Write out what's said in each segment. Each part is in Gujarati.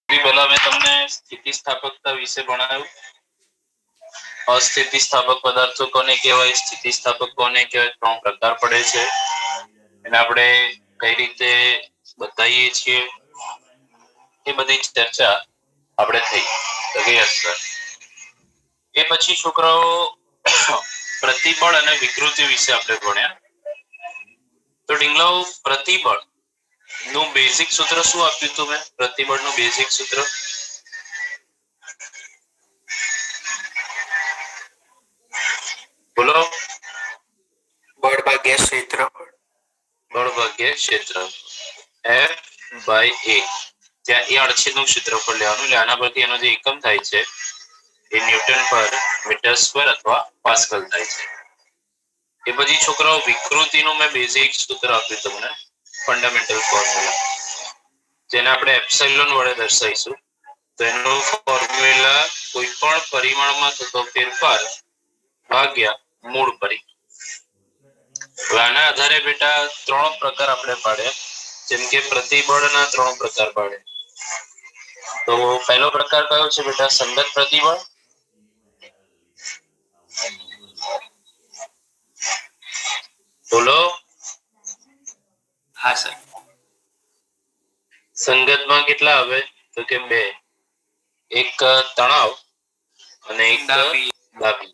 પહેલા મેં તમને સ્થિતિસ્થાપકતા વિશે ભણાવ્યું. અસ્થિતિસ્થાપક પદાર્થો કોને કહેવાય, સ્થિતિસ્થાપક કોને કહેવાય, 3 પ્રકાર પડે છે. એને આપણે કઈ રીતે બતાવીએ છીએ એ બધી ચર્ચા આપણે થઈ. તો યસ સર. એ પછી છોકરાઓ પ્રતિબળ અને વિકૃતિ વિશે આપણે ભણ્યા. તો ઢીંગલાઓ પ્રતિબળ નું બેઝિક સૂત્ર શું આપ્યું હતું મેં? પ્રતિબળનું બેઝિક સૂત્ર બોલો. બળ ભાગ્યા ક્ષેત્રફળ. બળ ભાગ્યા ક્ષેત્રફળ F/A. ત્યાં એ અડછેદનું ક્ષેત્રફળ લેવાનું, એટલે આના પરથી એનો જે એકમ થાય છે એ ન્યૂટન પર મીટર સ્ક્વેર અથવા પાસ્કલ થાય છે. એ પછી છોકરાઓ વિકૃતિનું મેં બેઝિક સૂત્ર આપ્યું તમને, ફંડામેન્ટલ ફોર્મ્યુલા, જેને આપણે એપ્સિલોન વડે દર્શાવીશું. તો એનું ફોર્મ્યુલા કોઈ પણ પરિમાણમાં થતો ફેરફાર ભાગ્યા મૂળ પરિમાણ. આના આધારે બેટા 3 પ્રકાર આપણે પાડ્યા, જેમ કે પ્રતિબળના 3 પ્રકાર પાડે. તો પહેલો પ્રકાર કયો છે બેટા? સંગત પ્રતિબળ. બોલો. હા સર. સંગતમાં કેટલા આવે? તો કે 2, એક તણાવ અને એક દાબી.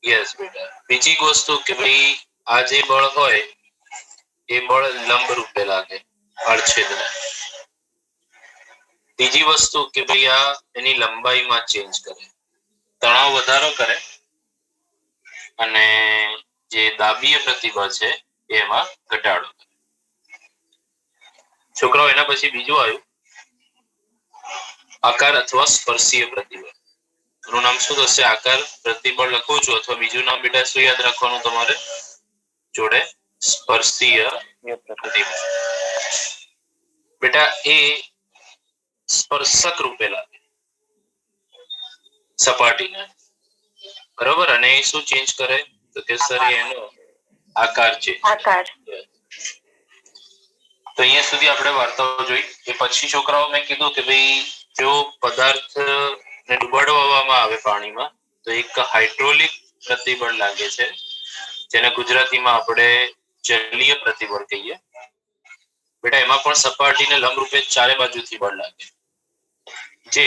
યસ બેટા. બીજી વસ્તુ કે ભાઈ આ જે બળ હોય એ બળ લંબ રૂપે લાગે અડછેદને. બીજી વસ્તુ કે ભાઈ આ એની લંબાઈમાં ચેન્જ કરે, તણાવ વધારો કરે અને જે દાબીય પ્રતિબળ છે એમાં ઘટાડો. છોકરાઓ એના પછી બીજું આવ્યું આકાર અથવા સ્પર્શીય પ્રતિબળ. એનું નામ શું થશે? આકાર પ્રતિબળ લખું છું, અથવા બીજું નામ બેટા શું યાદ રાખવાનું તમારે જોડે? સ્પર્શીય પ્રતિબળ. બેટા એ સ્પર્શક રૂપે લાગે સપાટીને, બરોબર? અને એ શું ચેન્જ કરે? તો કે સર એનો આકાર ચેન્જ કરે. તો અહીંયા સુધી આપણે વાર્તાઓ જોઈ. એ પછી છોકરાઓ મેં કીધું કે ભાઈ જો પદાર્થ ને ડુબાડવામાં આવે પાણીમાં તો એક હાઇડ્રોલિક પ્રતિબળ લાગે છે, જેને ગુજરાતીમાં આપણે જલીય પ્રતિબળ કહીએ. બેટા એમાં પણ સપાટીને લંબરૂપે ચારે બાજુથી બળ લાગે, જે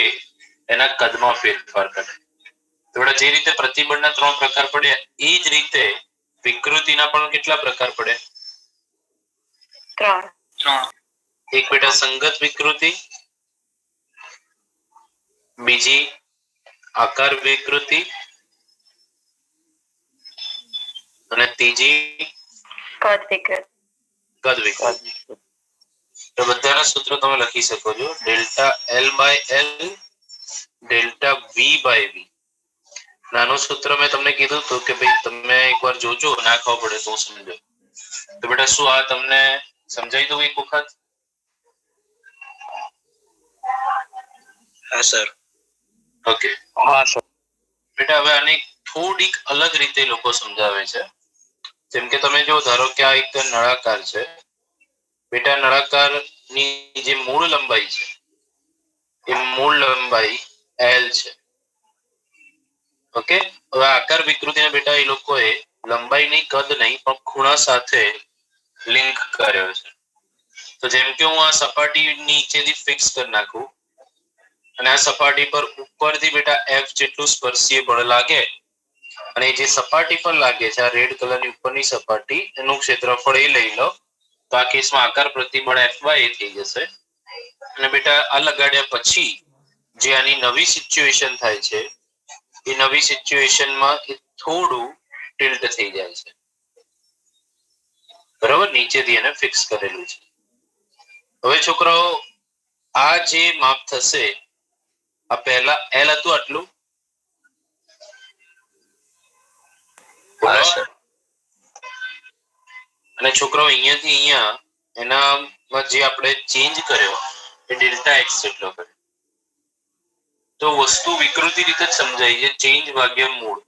એના કદમાં ફેરફાર કરે. તો બેટા જે રીતે પ્રતિબળના 3 પ્રકાર પડ્યા, એ જ રીતે વિકૃતિના પણ કેટલા પ્રકાર પડે? 3. એક બેટા સંગત વિકૃતિ, બીજી આકાર વિકૃતિ અને ત્રીજી કદ વિકૃતિ. તો બધાના સૂત્રો તમે લખી શકો છો. Delta L/L, delta V/V. નાનું સૂત્ર મેં તમને કીધું હતું કે ભાઈ તમે એકવાર જોજો, ના ખબર પડે તો સમજો. તો બેટા શું આ તમને સમજાઈ દઉં એક વખત? હા સર. ઓકે. હા સર. બેટા હવે આને થોડીક અલગ રીતે લોકો સમજાવે છે. જેમ કે તમે જો ધારો કે આ એક નળાકાર છે બેટા, નળાકારની જે મૂળ લંબાઈ છે એ મૂળ લંબાઈ L છે. ઓકે. હવે આકાર વિકૃતિને બેટા એ લોકોએ લંબાઈ નહીં, કદ નહીં, પણ ખૂણા સાથે લિંક કર્યો છે. તો જેમ કે હું આ સપાટી નીચેથી ફિક્સ કરી નાખું અને આ સપાટી પર ઉપરથી બેટા F જેટલું સ્પર્શીય બળ લાગે, અને જે સપાટી પર લાગે છે આ રેડ કલરની ઉપરની સપાટી, એનું ક્ષેત્રફળ એ લઈ લો, તો આ કેસમાં આકાર પ્રતિબળ F/A થઈ જશે. અને બેટા આ લગાડ્યા પછી જે આની નવી સિચ્યુએશન થાય છે, એ નવી સિચ્યુએશનમાં એ થોડું ટિલ્ટ થઈ જાય છે, બરાબર? નીચેથી એને ફિક્સ કરેલું છે. હવે છોકરાઓ આ જે માપ થશે, આ પહેલા L હતું આટલું, અને છોકરાઓ અહીંયાથી અહીંયા એનામાં જે આપણે ચેન્જ કર્યો એ ડેલ્ટા X જેટલો કર્યો. તો વસ્તુ વિકૃતિ રીતે જ સમજાય છે, ચેન્જ ભાગ્યા મૂળ.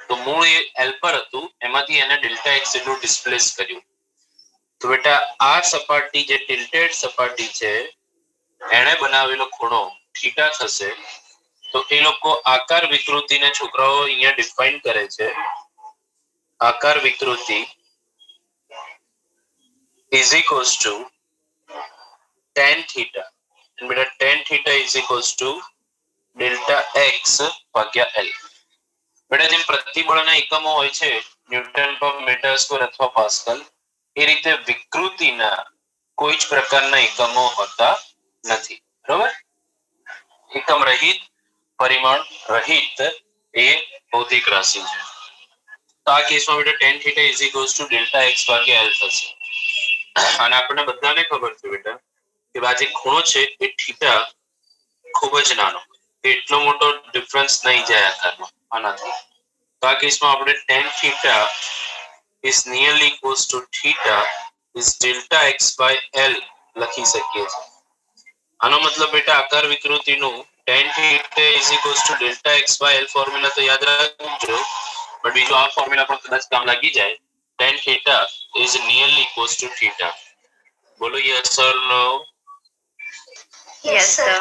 તો મૂળ એ L પર હતું, એમાંથી એને ડેલ્ટા X જેટલું ડિસ્પ્લેસ કર્યું. તો બેટા આ સપાટી જે ટિલ્ટેડ સપાટી છે એણે બનાવેલો ખૂણો થીટા થશે. તો એ લોકો આકાર વિકૃતિને છોકરાઓ અહીંયા ડિફાઇન કરે છે. આકાર વિકૃતિ is equals to tan theta. and બેટા tan theta is equals to delta x ભાગ્યા L. બેટા જેમ પ્રતિબળના એકમો હોય છે ન્યૂટન પર મીટર સ્ક્વેર અથવા પાસ્કલ, એ રીતે વિકૃતિના કોઈ જ પ્રકારના એકમો હોતા નથી. બરોબર? એકમ રહિત, પરિમાણ રહિત એ ભૌતિક રાશિ છે. તો આ કેસમાં બેટા tan theta is equals to delta x ભાગ્યા L થશે. અને આપણને બધાને ખબર છે બેટા કે આ જે ખૂણો છે એ થીટા ખૂબ જ નાનો, એટલો મોટો ડિફરન્સ નહીં જાય આકારમાં આનાથી. તો આ કેસમાં આપણે tan theta is nearly equals to theta is delta x by L લખી શકીએ છીએ. આનો મતલબ બેટા આકાર વિકૃતિનું tan theta is equals to delta x by L formula તો યાદ રાખજો, પણ બીજું આ ફોર્મ્યુલા પણ કદાચ કામ લાગી જાય. tan theta is nearly equals to theta. બોલો yes or no? Yes, sir.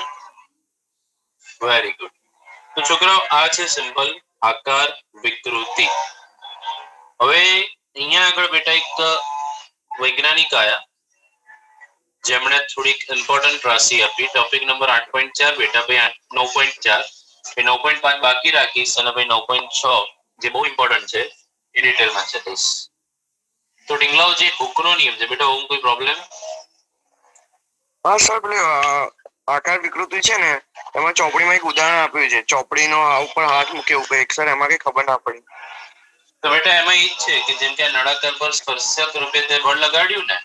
Very good. તો છોકરાઓ આ છે સિમ્પલ આકાર વિકૃતિ. હવે અહીંયા આગળ બેટા એક વૈજ્ઞાનિક આયા જેમણે થોડીક ઇમ્પોર્ટન્ટ રાશિ આપી. ટોપિક નંબર 8.4 બેટા ભાઈ 9.4 એ 9.5 બાકી રાખીશ અને ભાઈ 9.6 જે બહુ ઇમ્પોર્ટન્ટ છે એ ડિટેલમાં ચલાવીશ. તો ઢીંગલાઓ જે હુકનો નિયમ છે બેટા, હું કોઈ પ્રોબ્લેમ? હા સર, પેલી આકાર વિકૃતિ છે ને એમાં ચોપડીમાં એક ઉદાહરણ આપ્યું છે, ચોપડીનો આ ઉપર હાથ મૂકે એવું કંઈક. સર એમાં કઈ ખબર ના પડી. તો બેટા એમાં એ જ છે કે જેમ કે નળાકાર પર સ્પર્શક રૂપે તે બળ લગાડ્યું ને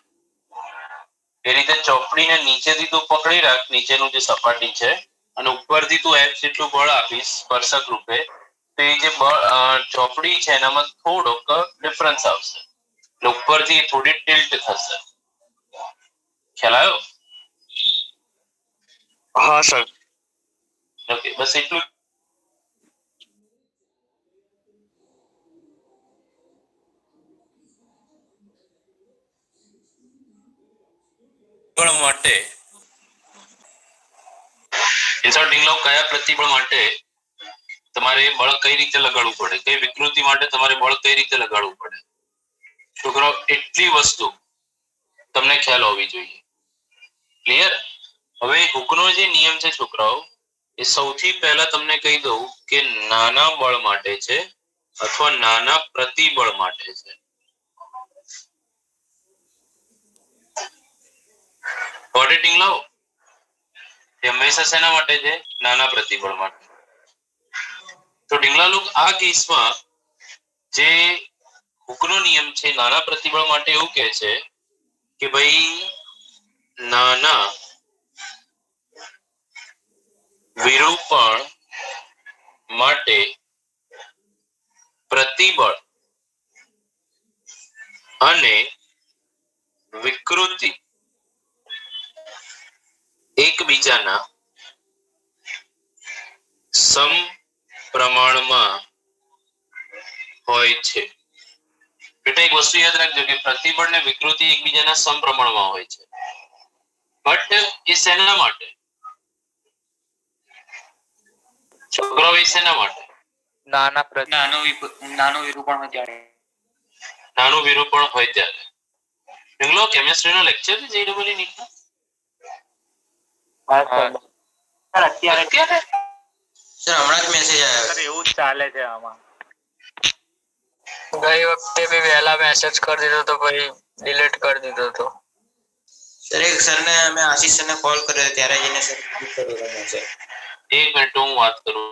એ રીતે ચોપડીને નીચેથી તું પકડી રાખ, નીચેનું જે સપાટી છે, અને ઉપરથી તું F જેટલું બળ આપીશ સ્પર્શક રૂપે, તો એ જે બળ ચોપડી છે એનામાં થોડોક ડિફરન્સ આવશે, એટલે ઉપરથી થોડી ટિલ્ટ થશે. ખ્યાલ આવ્યો? હા સર. ઓકે, બસ એટલું. માટે કયા પ્રતિબળ માટે તમારે બળ કઈ રીતે લગાડવું પડે, કઈ વિકૃતિ માટે તમારે બળ કઈ રીતે લગાડવું પડે, છોકરાઓ એટલી વસ્તુ તમને ખ્યાલ હોવી જોઈએ. ક્લિયર? હવે હુકનો જે નિયમ છે છોકરાઓ એ સૌથી પહેલા તમને કહી દઉં કે નાના બળ માટે છે અથવા નાના પ્રતિબળ માટે છે. ઓડિટિંગ લાવો એ હંમેશા શેના માટે છે? નાના પ્રતિબળ માટે. તો ઢીંગલા લોક આ કેસમાં જે હુકનો નિયમ છે નાના પ્રતિબળ માટે એવું કહે છે કે ભાઈ નાના વિરૂપણ માટે પ્રતિબળ અને વિકૃતિ એકબીજાના સમપ્રમાણમાં હોય છે. બેટા એક વસ્તુ યાદ રાખજો કે પ્રતિબળ ને વિકૃતિ એકબીજાના સમપ્રમાણમાં હોય છે, બટ એ શેના માટે? છોકરાઓ એ શેના માટે? નાનું વિરૂપણ હોય ત્યારે. નાનું વિરૂપણ હોય ત્યારે. ઢીંગલો કેમિસ્ટ્રી નો લેક્ચર છે JEE નીટ નો? અત્યારે સર હમણાં જ મેસેજ આવ્યો. સર એવું જ ચાલે છે આમાં. ગઈ વખતે બી વહેલા મેસેજ કરી દીધો તો પછી ડિલીટ કરી દીધો તો. સર એક સરને મેં આશીષ સરને કોલ કર્યો ત્યારે જઈને સર કર્યો મેસેજ. એક મિનિટ હું વાત કરું.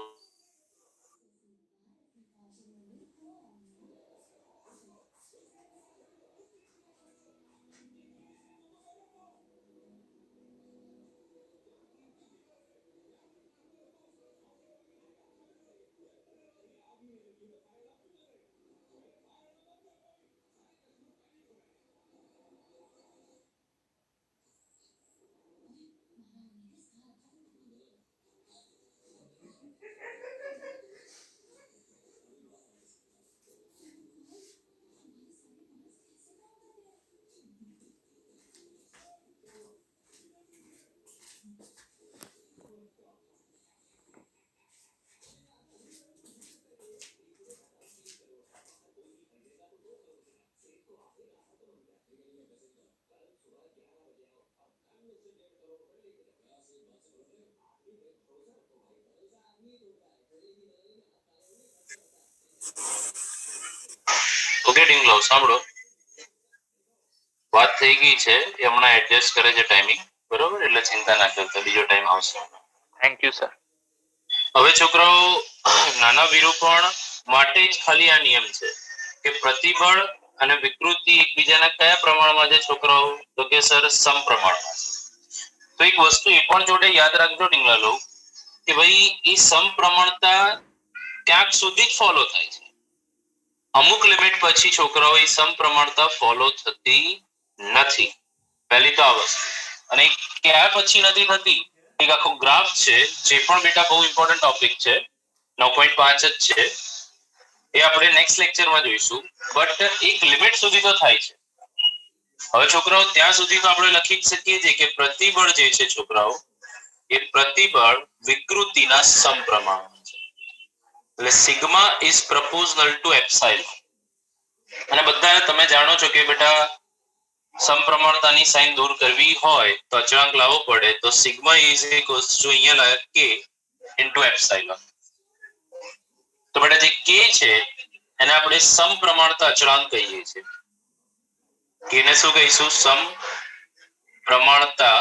ઓકે ડિંગલો સાંભળો, વાત થઈ ગઈ છે એ હમણાં એડજસ્ટ કરે છે ટાઈમિંગ, બરોબર, એટલે ચિંતા ના કરતા, બીજો ટાઈમ આવશે. Thank you sir. હવે છોકરાઓ, નાના વિરૂપણ માટે જ ખાલી આ નિયમ છે કે પ્રતિબળ અને વિકૃતિ એકબીજાના કયા પ્રમાણમાં છે છોકરાઓ? તો કે સર સમપ્રમાણમાં. તો એક વસ્તુ એ પણ જોડે યાદ રાખજો ડીંગલાલો, કે ભાઈ એ સમપ્રમાણતા ક્યાંક સુધી જ ફોલો થાય છે, અમુક લિમિટ પછી છોકરાઓ એ સમપ્રમાણતા ફોલો થતી નથી. પહેલી તો આ વસ્તુ. અને ક્યાં પછી નથી થતી, એક આખો ગ્રાફ છે, જે પણ બેટા બહુ ઇમ્પોર્ટન્ટ ટોપિક છે, 9.5 જ છે, એ આપણે નેક્સ્ટ લેક્ચરમાં જોઈશું. બટ એક લિમિટ સુધી તો થાય છે. હવે છોકરાઓ ત્યાં સુધી તો આપણે લખી જ શકીએ છીએ કે પ્રતિબળ જે છે છોકરાઓ, એ પ્રતિબળ વિકૃતિના સમપ્રમાણમાં છે. એટલે સિગ્મા ઇઝ પ્રપોઝનલ ટુ એપ્સાઇલોન. અને બધા તમે જાણો છો કે બેટા સમપ્રમાણતાની સાઇન દૂર કરવી હોય તો અચળાંક લાવવો પડે, તો સિગ્મા ઇઝ ઇક્વલ્સ ટુ અહીંયા લાગે કે ઇન્ટુ એપ્સાઇલોન. તો બેટા જે કે છે એને આપણે સમપ્રમાણતા અચળાંક કહીએ છીએ. કેને શું કહીશું? સમપ્રમાણતા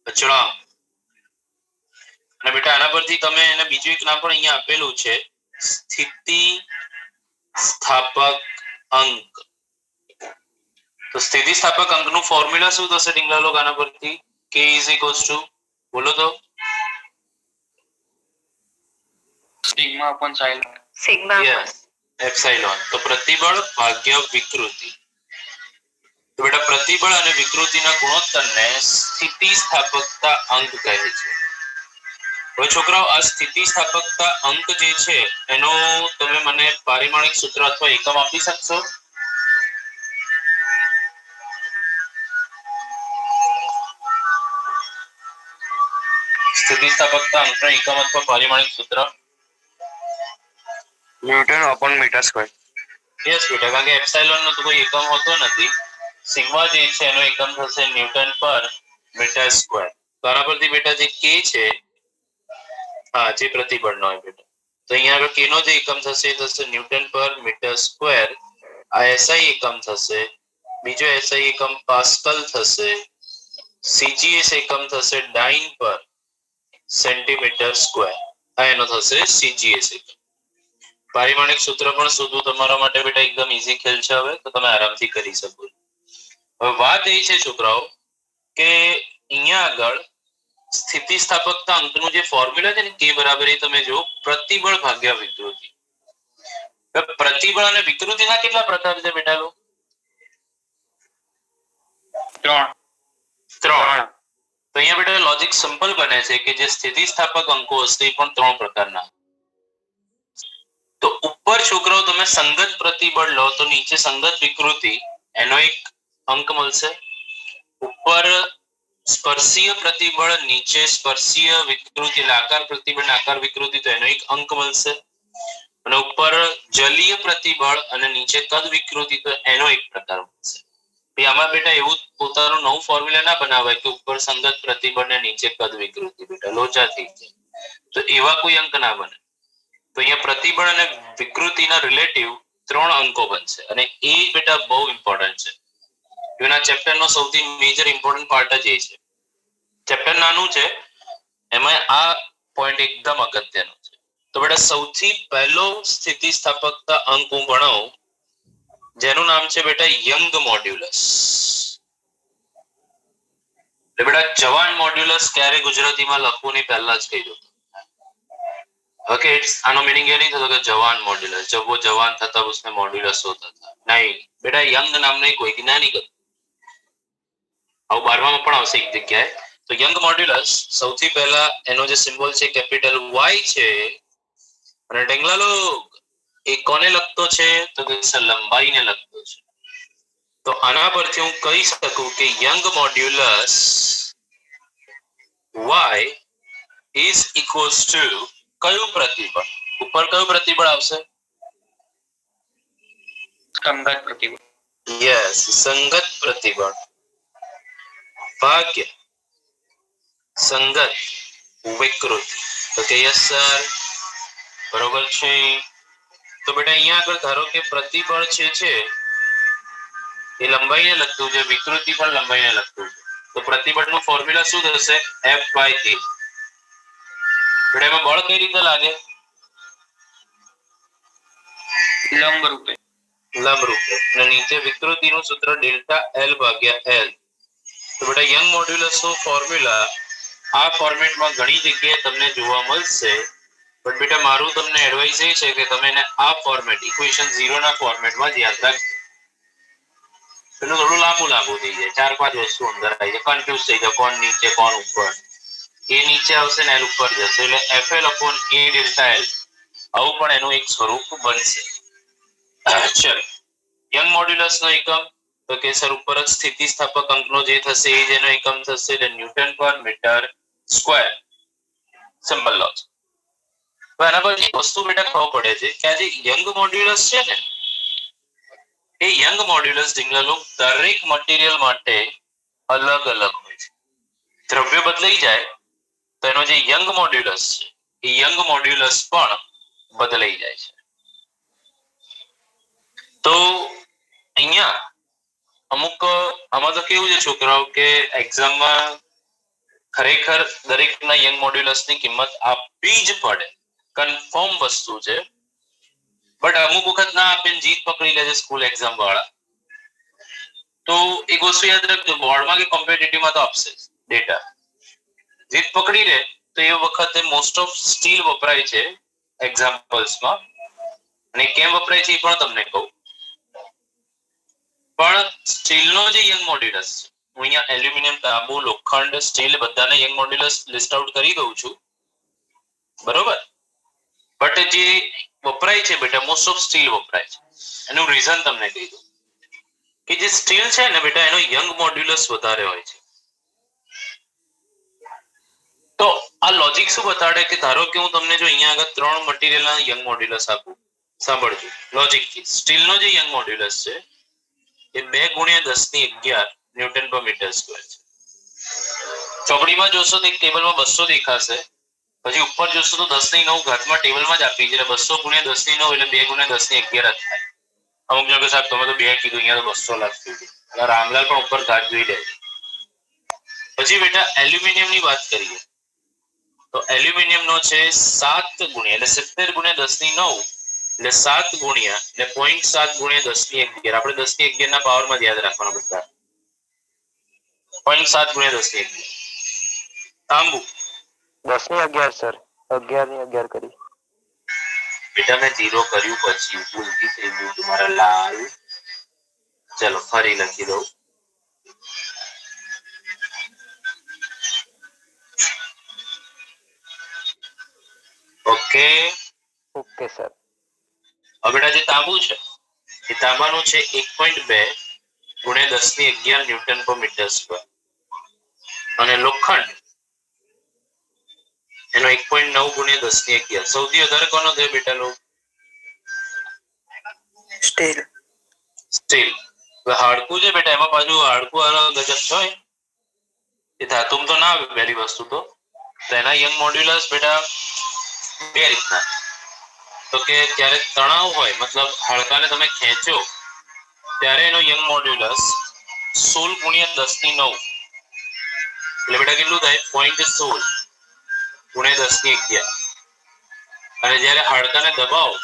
અચળાંક. અને બેટા આના પરથી તમે એને બીજું એક નામ પણ અહીંયા આપેલું છે, સ્થિતિ સ્થાપક અંક. તો સ્થિતિ સ્થાપક અંકનું ફોર્મ્યુલા શું થશે ડીંગલાલો આના પરથી? કે ઇઝ ઇક્વલ્સ ટુ, બોલો તો, sigma upon sine. Yes, epsilon. તો પ્રતિબળ ભાગ્ય વિકૃતિ. તો બેટા પ્રતિબળ અને વિકૃતિના ગુણોત્તરને સ્થિતિ સ્થાપકતા અંક કહે છે. હવે છોકરાઓ આ સ્થિતિ સ્થાપકતા અંક જે છે એનો તમે મને પારિમાણિક સૂત્ર અથવા એકમ આપી શકશો? સ્થિતિસ્થાપકતા અંકનો એકમ અથવા પારિમાણિક સૂત્ર? Newton upon metre square. Yes બેટા, કારણ કે એપ્સાઇલોન નો તો કોઈ એકમ હોતો નથી. સિગ્મા જે છે એનો એકમ થશે ન્યૂટન પર મીટર સ્ક્વેર. તો આના પરથી બેટા જે કે છે, હા, જે પ્રતિબળનો હોય બેટા, તો અહીંયા આગળ કે નો જે એકમ થશે એ થશે ન્યૂટન પર મીટર સ્ક્વેર. આ એસઆઈ એકમ થશે, બીજો એસઆઈ એકમ પાસ્કલ થશે, સીજીએસ એકમ થશે ડાઇન પર સેન્ટીમીટર સ્ક્વેર. આ એનો થશે સીજીએસ એકમ. પારિમાણિક સૂત્ર પણ શોધવું તમારા માટે બેટા એકદમ ઈઝી ખેલ છે, હવે તો તમે આરામથી કરી શકો. હવે વાત એ છે છોકરાઓ કે અહીંયા આગળ સ્થિતિસ્થાપકતા અંકનું જે ફોર્મ્યુલા છે ને, કે બરાબર, એ તમે જો પ્રતિબળ ભાગ્યા વિકૃતિ. પ્રતિબળ અને વિકૃતિના કેટલા પ્રકાર છે બેટા લો? 3. તો અહીંયા બેટા લોજિક સિમ્પલ બને છે કે જે સ્થિતિસ્થાપક અંકો હશે એ પણ 3 પ્રકારના. તો ઉપર છોકરાઓ તમે સંગત પ્રતિબળ લો તો નીચે સંગત વિકૃતિ, એનો એક અંક મળશે. ઉપર સ્પર્શીય પ્રતિબળ, નીચે સ્પર્શીય વિકૃતિ, એટલે આકાર પ્રતિબળ આકાર વિકૃતિ, તો એનો એક અંક મળશે. અને ઉપર જલીય પ્રતિબળ અને નીચે કદ વિકૃતિ, તો એનો એક પ્રકાર મળશે. આમાં બેટા એવું પોતાનું નવું ફોર્મ્યુલા ના બનાવાય કે ઉપર સંગત પ્રતિબળ ને નીચે કદ વિકૃતિ, બેટા લોચા થઈ જાય. તો એવા કોઈ અંક ના બને. તો અહીંયા પ્રતિબળ અને વિકૃતિના રિલેટિવ 3 અંકો બનશે. અને એ બેટા બહુ ઇમ્પોર્ટન્ટ છે. એના ચેપ્ટરનો સૌથી મેજર ઇમ્પોર્ટન્ટ પાર્ટ જ એ છે. ચેપ્ટર નાનું છે, એમાં આ પોઈન્ટ એકદમ અગત્યનો છે. તો બેટા સૌથી પહેલો સ્થિતિસ્થાપકતા અંક હું ભણાવું, જેનું નામ છે બેટા યંગ મોડ્યુલસ. એટલે બેટા જવાન મોડ્યુલસ ક્યારે ગુજરાતીમાં લખવું ની પહેલા જ કહી દઉં. ओके, આનો मीनिंग ये नहीं था कि जवान मॉड्यूलस, जब वो जवान था तब उसमें मॉड्यूलस होता था, नहीं बेटा, यंग नाम नहीं कोई ज्ञानी कर. अब 12 માં પણ આવશે એક જગ્યાએ. તો યંગ મોડ્યુલસ સૌથી પહેલા એનો જે સિમ્બોલ છે કેપિટલ Y છે. અને ઢેંગલાલો એ કોને લખતો છે? તો કે લંબાઈને લખતો છે. તો આના પરથી હું કહી શકું કે young modulus Y is equals to કયું પ્રતિબળ? ઉપર કયું પ્રતિબળ આવશે? સંગત પ્રતિબળ. યસ, સંગત પ્રતિબળ ભાગ્ય સંગત વિકૃતિ. તો કે યસ સર, બરોબર છે? તો બેટા અહીંયા આગળ ધારો કે પ્રતિબળ છે એ લંબાઈને લગતું છે, વિકૃતિ પણ લંબાઈને લગતું છે. તો પ્રતિબળનું ફોર્મ્યુલા શું થશે? F/A. બેટા એમાં બળ કઈ રીતે લાગે? લંબ રૂપે. લંબ રૂપે. અને નીચે વિકૃતિનું સૂત્ર ડેલ્ટા L/L. તો બેટા યંગ મોડ્યુલસનું ફોર્મ્યુલા આ ફોર્મેટમાં ઘણી જગ્યાએ તમને જોવા મળશે, પણ બેટા મારું તમને એડવાઇસ એ છે કે તમે એને આ ફોર્મેટ ઇક્વેશન 0 ના ફોર્મેટમાં જ યાદ રાખજો. એનું થોડું લાંબુ થઈ જાય, 4-5 વસ્તુ અંદર આવી જાય, કન્ફ્યુઝ થઈ જાય કોણ નીચે કોણ ઉપર. એ નીચે આવશે ને L ઉપર જશે, એટલે FL/A ડેલ્ટા L આવું પણ એનું એક સ્વરૂપ બનશે. ચલો, યંગ મોડ્યુલસનો એકમ તો કે સર ઉપર જ સ્થિતિસ્થાપક અંકનો જે થશે એ જેનો એકમ થશે એટલે ન્યૂટન પર મીટર સ્ક્વેર. Simple logic. તો એના પર એક વસ્તુ બેટા ખબર પડે છે કે આ જે યંગ મોડ્યુલસ છે ને એ યંગ મોડ્યુલસ ઢીંગલા લોક દરેક મટીરિયલ માટે અલગ અલગ હોય છે. દ્રવ્ય બદલાઈ જાય તો એનો જે યંગ મોડ્યુલસ છે એ યંગ મોડ્યુલસ પણ બદલાઈ જાય છે. તો અહીંયા અમુક આમાં તો કેવું છે છોકરાઓ કે એક્ઝામમાં ખરેખર દરેકના યંગ મોડ્યુલસની કિંમત આપવી જ પડે, કન્ફર્મ વસ્તુ છે. બટ અમુક વખત ના આપીને જીત પકડી લે છે સ્કૂલ એક્ઝામ વાળા. તો એક વસ્તુ યાદ રાખજો, બોર્ડમાં કે કોમ્પિટિટિવમાં તો આપશે ડેટા. જીત પકડી લે તો એ વખતે મોસ્ટ ઓફ સ્ટીલ વપરાય છે એક્ઝામ્પલ્સમાં, અને કેમ વપરાય છે એ પણ તમને કહું. પણ સ્ટીલનો જે યંગ મોડ્યુલસ છે, હું અહીંયા એલ્યુમિનિયમ, તાંબુ, લોખંડ, સ્ટીલ બધાના યંગ મોડ્યુલસ લિસ્ટ આઉટ કરી દઉં છું, બરોબર. બટ જે વપરાય છે બેટા મોસ્ટ ઓફ સ્ટીલ વપરાય છે. એનું રીઝન તમને કહી દઉં કે જે સ્ટીલ છે ને બેટા એનો યંગ મોડ્યુલસ વધારે હોય છે. તો આ લોજિક શું બતાડે કે ધારો કે હું તમને જો અહીંયા આગળ 3 મટીરિયલના યંગ મોડ્યુલસ આપું, સાંભળજો લોજિકથી. સ્ટીલનો જે યંગ મોડ્યુલસ છે એ 2 × 10⁻11 ન્યૂટન પર મીટર સ્ક્વેર છે. ચોપડીમાં જોશો તો એક ટેબલમાં 200 દેખાશે, પછી ઉપર જોશો તો 10⁹ ઘાતમાં ટેબલમાં જ આપી છે, એટલે 200 × 10⁹ એટલે 2 × 10⁻11 જ થાય. અમુક જગ્યાએ સાહેબ તમે તો 2 કીધું, અહીંયા તો 200 લખ્યું છે. રામલાલ પણ ઉપર ઘાત જોઈ લે. પછી બેટા એલ્યુમિનિયમની વાત કરીએ તો એલ્યુમિનિયમનો છે 7 ગુણ્યા એટલે 70 × 10⁹ એટલે 7 ગુણ્યા એટલે 0.7 × 10⁻11. આપણે 10⁻11 ના પાવરમાં જ યાદ રાખવાના બધા. 0.7 × 10⁻11. તાંબુ 10⁻11 સર, 11 કરી. બેટા મેં 0 કર્યું પછી ભૂલથી થઈ ગયું તમારા લાલ. ચલો ફરી લખી દઉં. Okay okay sir. હવે બેટા જે તાંબુ છે એ તાંબાનું છે 1.2 × 10⁻11 ન્યૂટન પર મીટર સ્ક્વેર, અને લોખંડ એનો 1.9 × 10⁻11. સૌથી વધારે કોનો થયો બેટા લોક? સ્ટીલ. સ્ટીલ. હાડકું છે બેટા એમાં પાછું હાડકું અલગ ગજબ હોય, એ ધાતુમાં તો ના આવે પહેલી વસ્તુ તો. એના યંગ મોડ્યુલસ બેટા બે રીતના, તો કે જ્યારે તણાવ હોય મતલબ હાડકાને તમે ખેંચો ત્યારે એનો યંગ મોડ્યુલસ 16 × 10⁹ એટલે બેટા કેટલું થાય? 0.16 × 10⁻11. અને જ્યારે હાડકાને દબાવો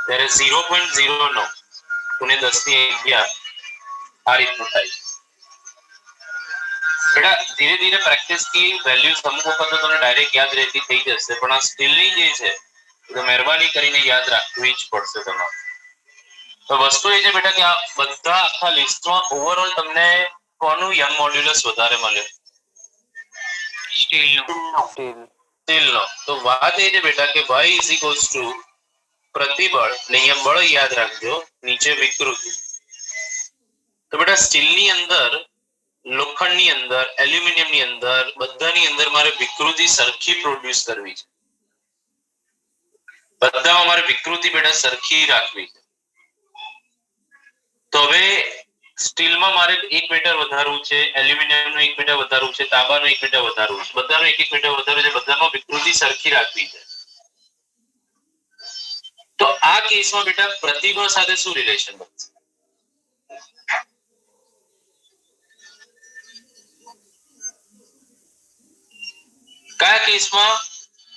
ત્યારે 0.09 × 10⁻11 આ રીતનું થાય. બેટા ધીરે ધીરે પ્રેક્ટિસ થી વેલ્યુઝ અમુક વખત તો તમને ડાયરેક્ટ યાદ રહેતી થઈ જશે, પણ આ સ્ટીલની જે છે તો મહેરબાની કરીને યાદ રાખવી જ પડશે તમારે. તો વસ્તુ એ છે બેટા કે આ બધા આખા લિસ્ટમાં ઓવરઓલ તમને કોનું યંગ મોડ્યુલસ વધારે મળે? સ્ટીલનું. સ્ટીલનો. તો વાત એ છે બેટા કે y = પ્રતિબળ, એટલે અહીંયા બળ યાદ રાખજો, નીચે વિકૃતિ. તો બેટા સ્ટીલની અંદર, લોખંડની અંદર, એલ્યુમિનિયમની અંદર બધાની અંદર મારે વિકૃતિ સરખી પ્રોડ્યુસ કરવી છે. બધામાં મારે વિકૃતિ બેટા સરખી રાખવી છે. તો હવે સ્ટીલમાં મારે 1 મીટર વધારવું છે, એલ્યુમિનિયમનું 1 મીટર વધારવું છે, તાંબાનું 1 મીટર વધારવું છે, બધાનું 1 મીટર વધારવું છે, બધામાં વિકૃતિ સરખી રાખવી છે. તો આ કેસમાં બેટા પ્રતિબળ સાથે શું રિલેશન બનશે? કયા કેસમાં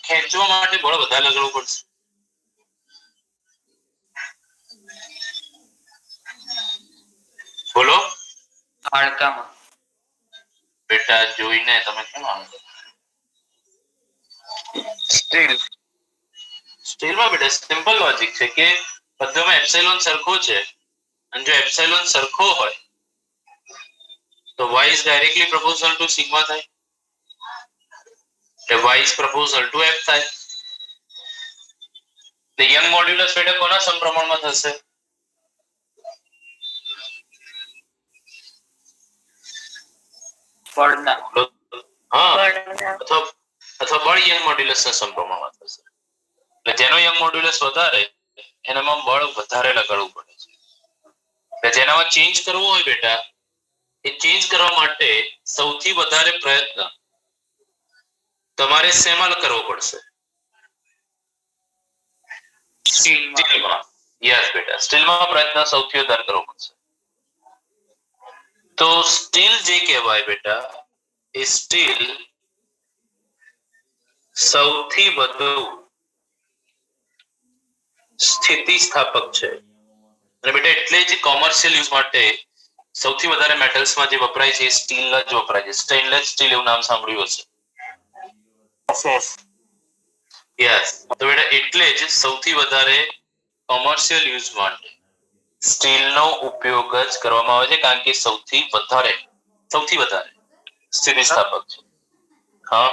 ખેંચવા માટે બળ વધારે લગાડવું પડશે? બોલો હાડકામાં. બેટા, જોઈને તમે કેમ આમ કરો? સ્ટીલ. સ્ટીલમાં બેટા સિમ્પલ લોજિક છે કે બધામાં એપ્સિલોન સરખો છે, અને જો એપ્સિલોન સરખો હોય તો y is directly proportional to sigma થાય, એટલે y is proportional to f થાય. તો યંગ મોડ્યુલસ બેટા કોના સમપ્રમાણમાં થશે? બળના. હા, અથવા બળ યંગ મોડ્યુલસના સમપ્રમાણમાં થશે. એટલે જેનો યંગ મોડ્યુલસ વધારે એનામાં બળ વધારે લગાડવું પડે છે. એટલે જેનામાં ચેન્જ કરવું હોય બેટા, એ ચેન્જ કરવા માટે સૌથી વધારે પ્રયત્ન તમારે શેમાં કરવો પડશે? સ્ટીલમાં. યસ બેટા, સ્ટીલમાં પ્રયત્ન સૌથી વધારે કરવો પડશે. તો સ્ટીલ જે કહેવાય બેટા, એ સ્ટીલ સૌથી વધુ સ્થિતિસ્થાપક છે. અને બેટા એટલે જ કોમર્શિયલ યુઝ માટે સૌથી વધારે મેટલ્સમાં જે વપરાય છે એ સ્ટીલ જ વપરાય છે. સ્ટેનલેસ સ્ટીલ એવું નામ સાંભળ્યું હશે. યસ. તો બેટા એટલે જ સૌથી વધારે કોમર્શિયલ યુઝ માટે સ્ટીલનો ઉપયોગ જ કરવામાં આવે છે, કારણ કે સૌથી વધારે સ્થિતિસ્થાપક છે. હા,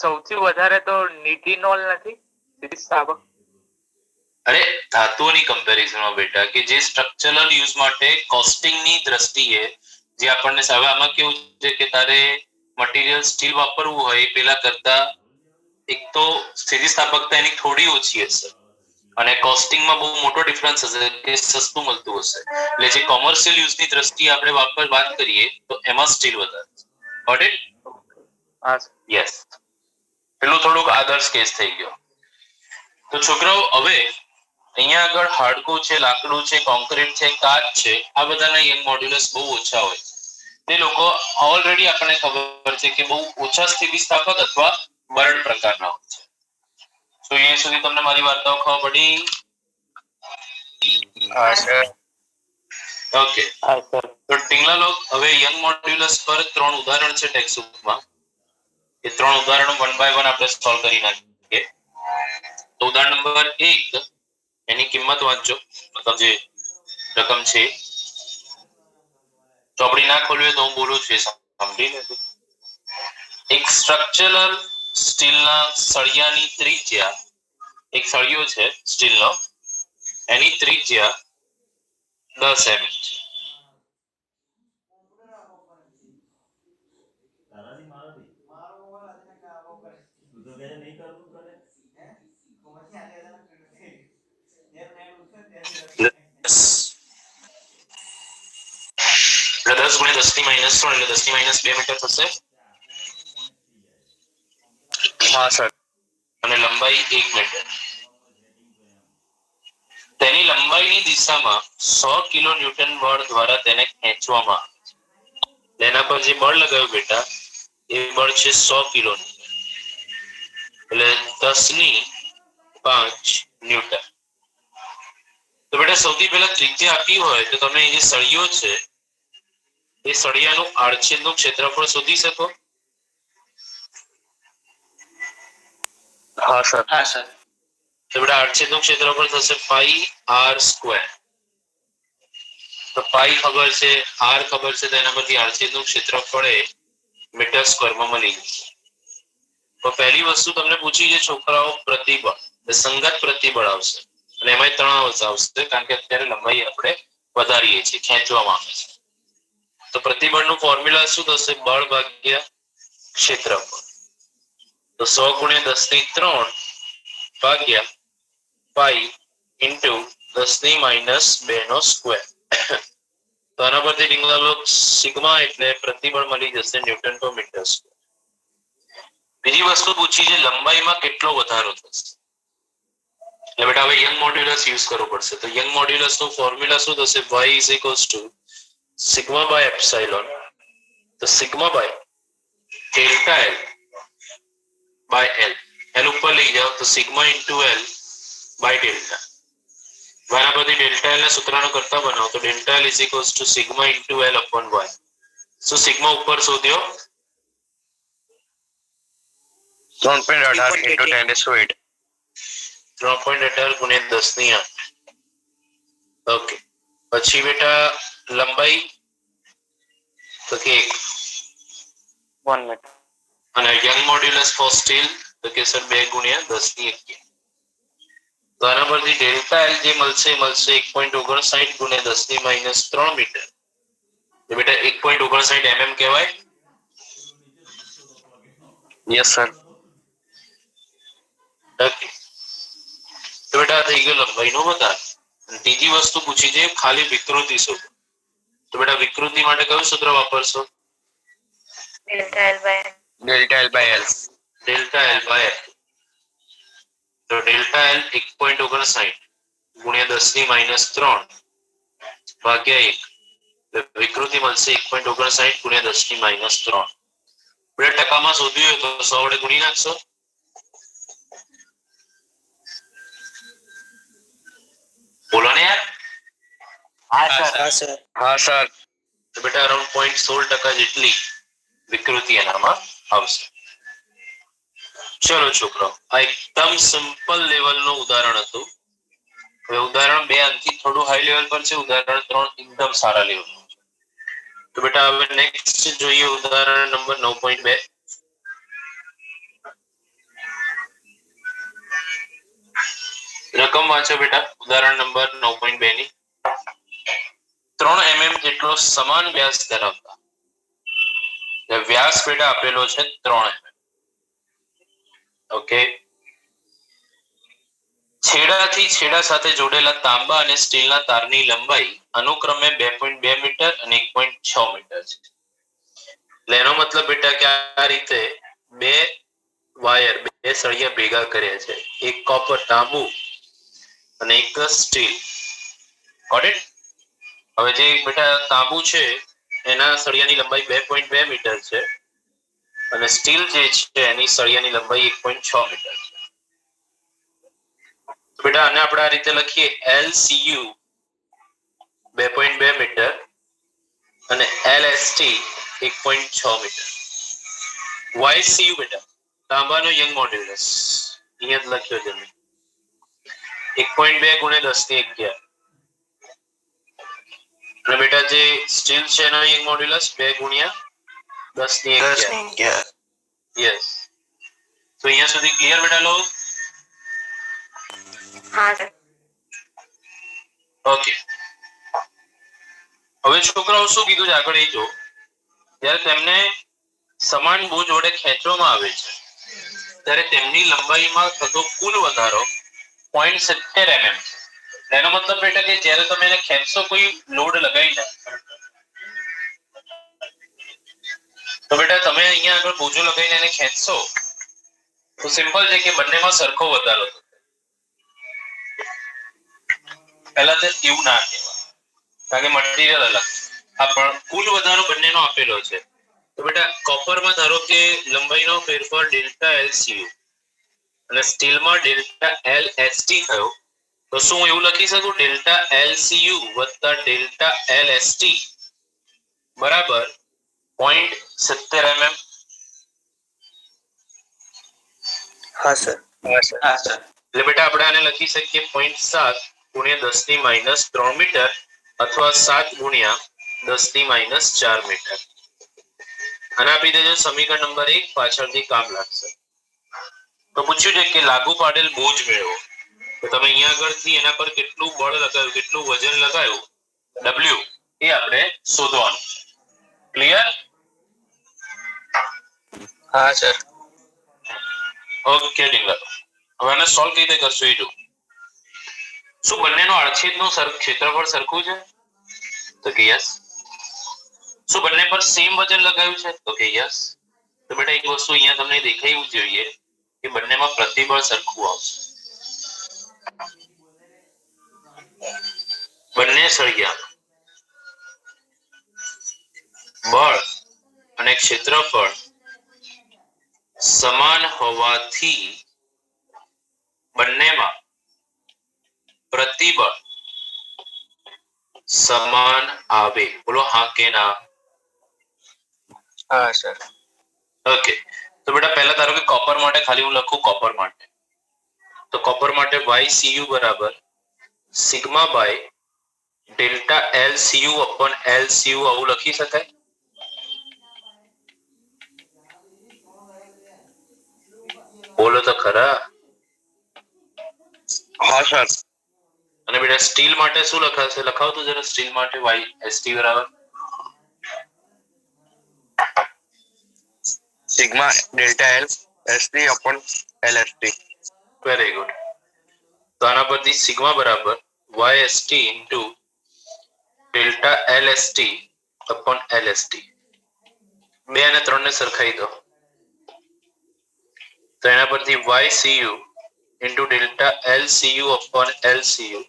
સૌથી વધારે તો નિટિનોલ નથી સ્થિતિસ્થાપક? અરે ધાતુઓની કમ્પેરિઝનમાં બેટા કે જે સ્ટ્રક્ચરલ યુઝ માટે કોસ્ટિંગની દ્રષ્ટિએ જે આપણને હવે આમાં કેવું છે કે તારે મટીરિયલ સ્ટીલ વાપરવું હોય પેલા કરતા એક તો સ્થિતિસ્થાપકતા એની થોડી ઓછી હશે, અને કોસ્ટિંગમાં બહુ મોટો ડિફરન્સ હશે કે સસ્તું મળતું હશે. એટલે જે કોમર્શિયલ યુઝની દ્રષ્ટિએ આપણે વાત કરીએ તો એમાં સ્ટીલ વધારે છે. Got it? હા. યસ. પેલું થોડુંક આદર્શ કેસ થઈ ગયો. તો છોકરાઓ, હવે અહીંયા આગળ હાડકું છે, લાકડું છે, કોન્ક્રીટ છે, કાચ છે, આ બધાના યંગ મોડ્યુલસ બહુ ઓછા હોય છે. તે લોકો ઓલરેડી આપણને ખબર છે કે બહુ ઓછા સ્થિતિસ્થાપક અથવા બરડ પ્રકારના હોય છે. તો અહીંયા સુધી તમને મારી વાર્તાઓ ખબર પડી? હા સર. ઓકે. તો ટીંગલા લોક, હવે યંગ મોડ્યુલસ પર 3 ઉદાહરણ છે ટેક્સ્ટબુકમાં. એ 3 ઉદાહરણો 1 બાય 1 આપણે સોલ્વ કરી નાખીએ. તો ઉદાહરણ નંબર 1, એની કિંમત વાંચજો, મતલબ જે રકમ છે. ચોપડી ના ખોલવી તો હું બોલું છું, સમજી લેજો. એક સ્ટ્રક્ચરલ સ્ટીલના સળિયાની ત્રિજ્યા, એક સળિયો છે સ્ટીલનો, એની ત્રિજ્યા 10 mm છે. એટલે 10 ગુણ્યા 10 ની -3 એટલે 10 ની -2 મીટર થશે. હા સર. અને લંબાઈ 1 મીટર. તેની લંબાઈની દિશામાં 100 કિલો ન્યૂટન બળ દ્વારા તેને ખેંચવામાં આવે છે. તેના પર જે બળ લગાવ્યું બેટા, એ બળ છે 100 કિલો, એટલે 10 ની 5 ન્યૂટન. તો બેટા સૌથી પહેલા ત્રિજ્યા આપી હોય તો તમે જે સળિયો છે એ સળિયાનું આડછેદનું ક્ષેત્રફળ શોધી શકો? હા સર. હા સર. તો બેટા આડછેદનું ક્ષેત્રફળ થશે પાઈ r સ્ક્વેર. તો પાઈ ખબર છે, r ખબર છે, તો એના પરથી આડછેદનું ક્ષેત્રફળ એ મીટર સ્ક્વેરમાં મળી જશે. તો પહેલી વસ્તુ તમને પૂછી છે છોકરાઓ, પ્રતિબળ. સંગત પ્રતિબળ આવશે, અને એમાંય તણાવ આવશે, કારણ કે અત્યારે લંબાઈ આપણે વધારીએ છીએ, ખેંચવામાં આવે છે. તો પ્રતિબળનું ફોર્મ્યુલા શું થશે? બળ ભાગ્યા ક્ષેત્રફળ. તો 100 ગુણ્યા 10 ની 3 ભાગ્યા પાઈ ઇન્ટુ 10 ની -2 નો સ્ક્વેર. તો આના પરથી ડીંગલા સિગ્મા એટલે પ્રતિબળ મળી જશે ન્યૂટન પર મીટર સ્ક્વેર. બીજી વસ્તુ પૂછી છે લંબાઈમાં કેટલો વધારો થશે? એટલે બેટા હવે યંગ મોડ્યુલસ યુઝ કરવું પડશે. તો યંગ મોડ્યુલસ નું ફોર્મ્યુલા શું થશે? y is equals to sigma by epsilon. તો sigma by delta L by L. L ઉપર લઈ જાઓ તો sigma into L by delta. આના પરથી ડેલ્ટા એલ ના સૂત્રનો કરતા બનાવો તો delta L is equals to sigma into L upon Y. So sigma ઉપર શોધ્યો 3.18 into 10⁸. 3.18 ગુણ્યા 10 ની 8. ઓકે, પછી બેટા લંબાઈ તો કે 1 મીટર. અને યંગ મોડ્યુલસ ફોર સ્ટીલ તો કે સર 2 ગુણ્યા 10 ની 11. તો આના પરથી ડેલ્ટા એલ જે મળશે 1.59 ગુણ્યા 10 ની -3 મીટર. તો બેટા 1.59 mm કહેવાય. Yes sir. ઓકે, તો બેટા આ થઈ ગયો લંબાઈનો વધાર. ત્રીજી વસ્તુ પૂછી છે ખાલી વિકૃતિ શોધો. તો બેટા વિકૃતિ માટે કયું સૂત્ર વાપરશો? Delta L by L. Delta L by L. તો ડેલ્ટા એલ 1.59 ગુણ્યા 10 ની -3 ભાગ્યા 1. વિકૃતિ મળશે 1.59 ગુણ્યા 10 ની -3. બેટા ટકામાં શોધ્યું હોય તો 100 વડે ગુણી નાખશો. બોલો ને યાર. હા સર. તો બેટા અરાઉન્ડ 0.16% જેટલી વિકૃતિ એનામાં આવશે. ચલો છોકરાઓ, આ એકદમ સિમ્પલ લેવલનું ઉદાહરણ હતું. હવે ઉદાહરણ 2 આનાથી થોડું હાઈ લેવલ પર છે. ઉદાહરણ 3 એકદમ સારા લેવલનું છે. તો બેટા હવે નેક્સ્ટ જોઈએ ઉદાહરણ નંબર 9.2. રકમ વાંચો બેટા ઉદાહરણ નંબર 9.2 ની. 3 mm જેટલો સમાન વ્યાસ ધરાવતા વ્યાસ બેટા આપેલો છે 3 mm. ઓકે, છેડાથી છેડા સાથે જોડેલા તાંબા અને સ્ટીલના તારની લંબાઈ અનુક્રમે 2.2 મીટર અને 1.6 મીટર છે. એટલે એનો મતલબ બેટા કે આ રીતે બે સળિયા ભેગા કર્યા છે. એક કોપર તાંબુ અને એક સ્ટીલ. Got it? હવે જે બેટા તાંબુ છે એના સળિયાની લંબાઈ 2.2 મીટર છે અને સ્ટીલ જે છે એની સળિયાની લંબાઈ 1.6 મીટર છે. બેટા આને આપણે આ રીતે લખીએ LCU 2.2 મીટર અને LST 1.6 મીટર. YCU બેટા તાંબાનો યંગ મોડ્યુલસ અહીંયા જ લખ્યો છે 1.2 ગુણ્યા 10 ની 11. અને બેટા જે સ્ટીલ છે એનો યંગ મોડ્યુલસ 2 ગુણ્યા 10 ની 11. યસ. તો અહીંયા સુધી ક્લિયર બેટા લો? હા સર. ઓકે, હવે છોકરાઓ શું કીધું છે આગળ એ જો. જ્યારે તેમને સમાન બોજ વડે ખેંચવામાં આવે છે ત્યારે તેમની લંબાઈમાં થતો કુલ વધારો 0.70 mm છે. એનો મતલબ બેટા કે જ્યારે તમે એને ખેંચશો કોઈ લોડ લગાવીને તો બેટા તમે અહીંયા આગળ બોજો લગાવીને એને ખેંચશો તો સિમ્પલ છે કે બંનેમાં સરખો વધારો થશે. પહેલા તો એવું ના કહેવાય કારણ કે મટીરિયલ અલગ. આ પણ કુલ વધારો બંનેનો આપેલો છે. તો બેટા કોપરમાં ધારો કે લંબાઈનો ફેરફાર ડેલ્ટા LCU અને સ્ટીલમાં ડેલ્ટા LST થયો તો શું હું એવું લખી શકું ડેલ્ટા LCU વત્તા ડેલ્ટા LST બરાબર 0.70 mm? હા સર. એટલે બેટા આપણે આને લખી શકીએ 0.7 ગુણ્યા 10 ની -3 મીટર અથવા 7 ગુણ્યા 10 ની -4 મીટર. અને આપી દેજો સમીકરણ નંબર 1 પાછળથી કામ લાગશે. તો પૂછ્યું છે કે લાગુ પાડેલ બોજ મેળવો. તો તમે અહીંયા આગળથી એના પર કેટલું બળ લગાવ્યું, કેટલું વજન લગાવ્યું W એ આપણે શોધવાનું છે. ક્લિયર? હા સર. ઓકે ડિંગલ. હવે આને સોલ્વ કઈ રીતે કરશું એ જો. શું બંનેનો આડછેદનું ક્ષેત્રફળ સરખું છે? તો કે યસ. શું બંને પર સેમ વજન લગાવ્યું છે? તો કે યસ. તો બેટા એક વસ્તુ અહીંયા તમને દેખાવું જોઈએ કે બંનેમાં પ્રતિબળ સરખું આવશે. બંને સળિયા બળ અને ક્ષેત્રફળ સમાન હોવાથી બંનેમાં પ્રતિબળ સમાન આવે. બોલો હા કે ના? હા સર. ઓકે, તો બેટા પહેલા ધારો કે કોપર માટે ખાલી હું લખું કોપર માટે, તો કોપર માટે YCU બરાબર sigma by delta LCU upon LCU આવું લખી શકાય? બોલો તો ખરા. હા સર. અને બેટા સ્ટીલ માટે શું લખાશે? લખાવતો જરા સ્ટીલ માટે YST બરાબર sigma delta L ST upon LST. Very good. તો આના પરથી સિગ્મા બરાબર YST into delta LST upon LST. 2 અને 3 ને સરખાઈ દો, તો એના પરથી YCU into delta LCU upon LCU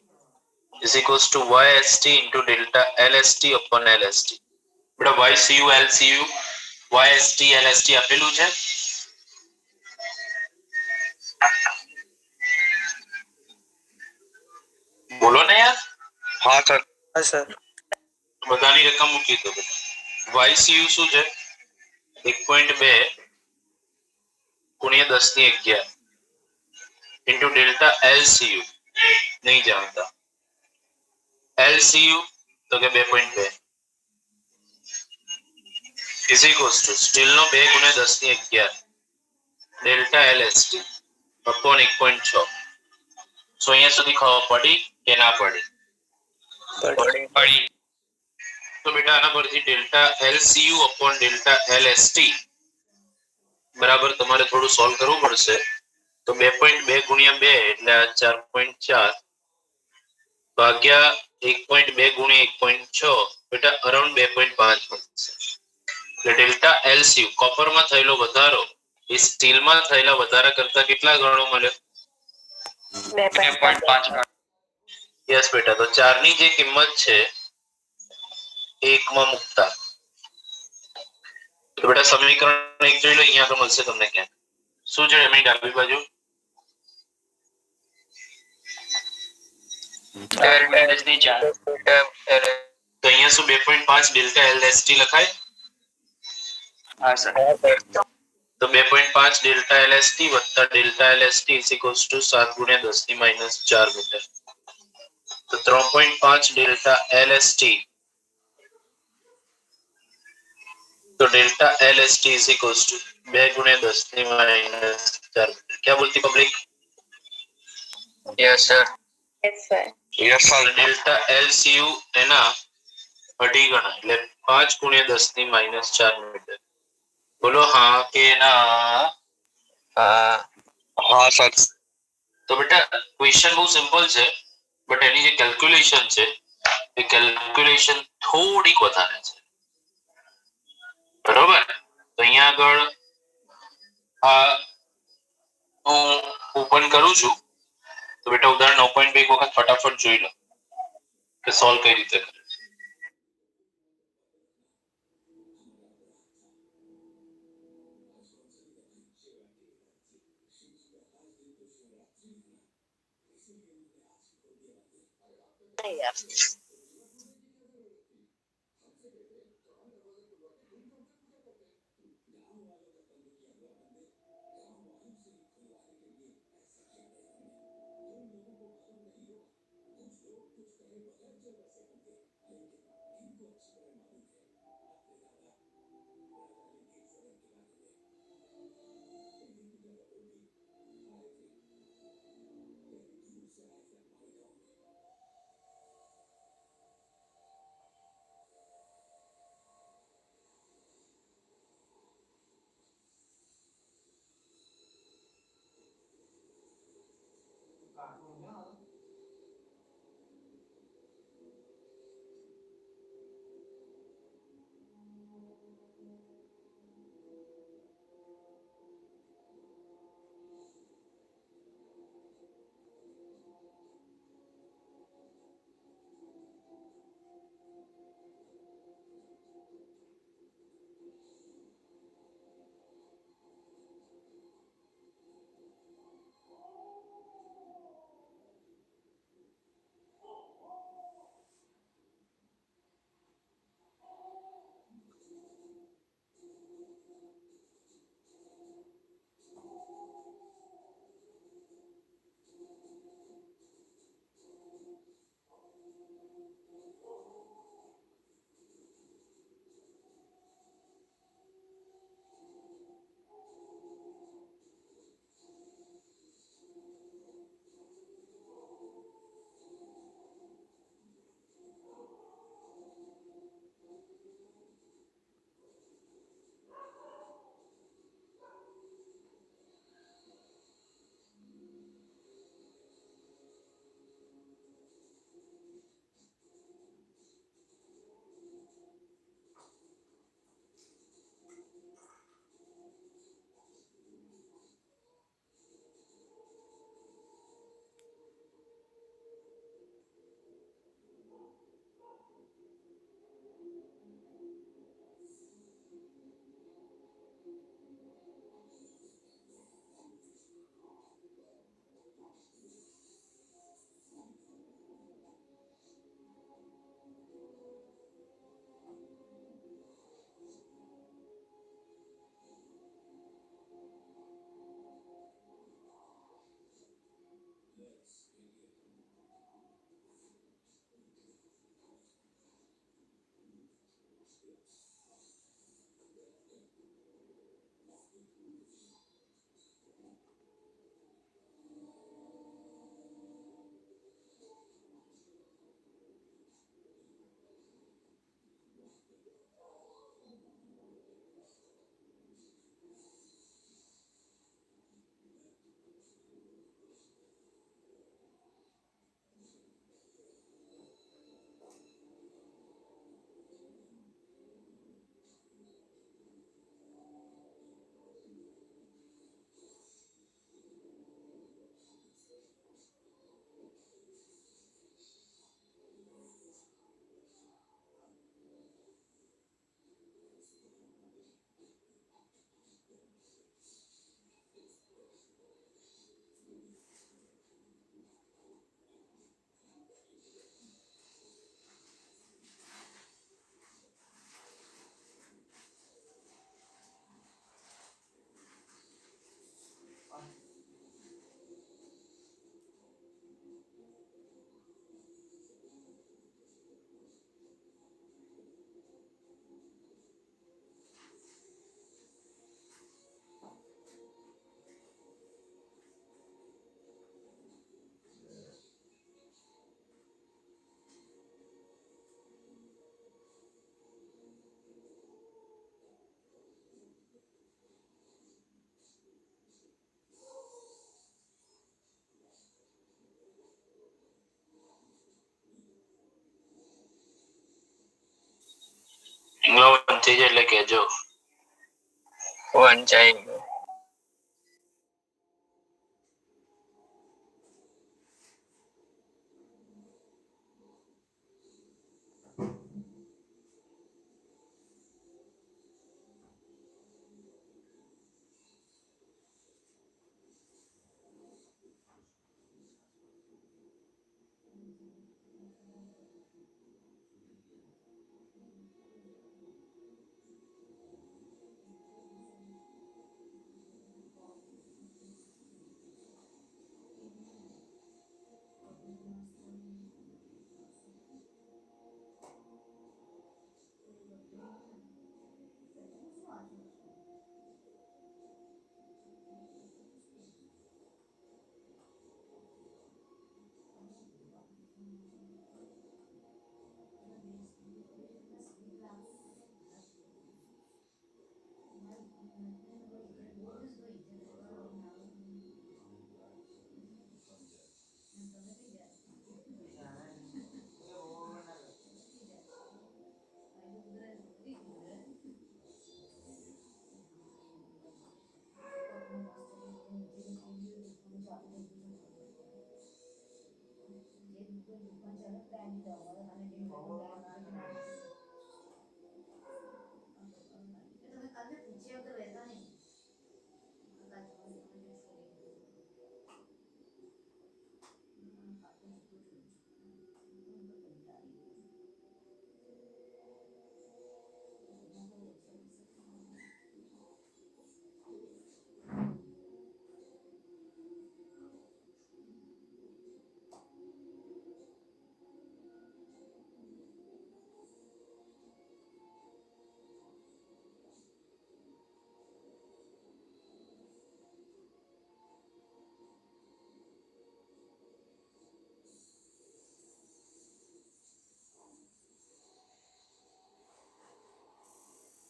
is equals to YST into delta LST upon LST. બેટા YCU LCU YST LST આપેલું છે. બોલો ને યાર. હા સર. હા સર. બધાની રકમ મૂકી દો બેટા. YCU શું છે? 1.2 ગુણ્યા 10 ની 11 ઇન્ટુ ડેલ્ટા LCU નહીં જાણતા. LCU તો કે 2.2 is equals to સ્ટીલ નો 2 ગુણ્યા 10 ની 11 ડેલ્ટા LST અપોન 1.6. સો અહીંયા સુધી ખબર પડી કે ના પડી? પડી. તો બેટા આના પરથી delta LCU upon delta LST બરાબર તમારે થોડું સોલ્વ કરવું પડશે. તો 2.2 ગુણ્યા 2 એટલે 4.4 ભાગ્યા 1.2 ગુણ્યા 1.6 બેટા અરાઉન્ડ 2.5 મળશે. એટલે ડેલ્ટા LCU કોપરમાં થયેલો વધારો એ સ્ટીલમાં થયેલા વધારા કરતા કેટલા ગણો મળ્યો? 2.5 યસ બેટા. તો 4 ની જે કિંમત છે 1 માં મૂકતા, તો બેટા સમીકરણ 1 જોઈ લો, અહીંયા તો મળશે તમને ક્યાં. શું છે એમની ડાબી બાજુ? ની 4. તો અહીંયા શું 2.5 ડેલ્ટા LST લખાય? હા સર. તો 2.5 ડેલ્ટા LST વત્તા delta LST is equals to 7 ગુણ્યા 10 ની -4 મીટર. તો 3.5 ડેલ્ટા LST तो delta LST is equals to 2 गुणिया 10 ની -4 क्या बोलती public? Yes sir. Yes sir. Delta LCU એના અઢી ગણા એટલે 5 ગુણ્યા 10 ની -4 મીટર. બોલો હા કે ના? હા સર. તો બેટા ક્વેશ્ચન બહુ સિમ્પલ છે, બટ એની જે કેલ્ક્યુલેશન છે એ કેલ્ક્યુલેશન થોડીક વધારે છે. બરોબર? તો અહીંયા આગળ આ હું ઓપન કરું છું, તો બેટા ઉદાહરણ 9.2 એક વખત ફટાફટ જોઈ લો કે સોલ્વ કઈ રીતે કરે. થઈ જાય એટલે કહેજો. વંચાઈ ગયું.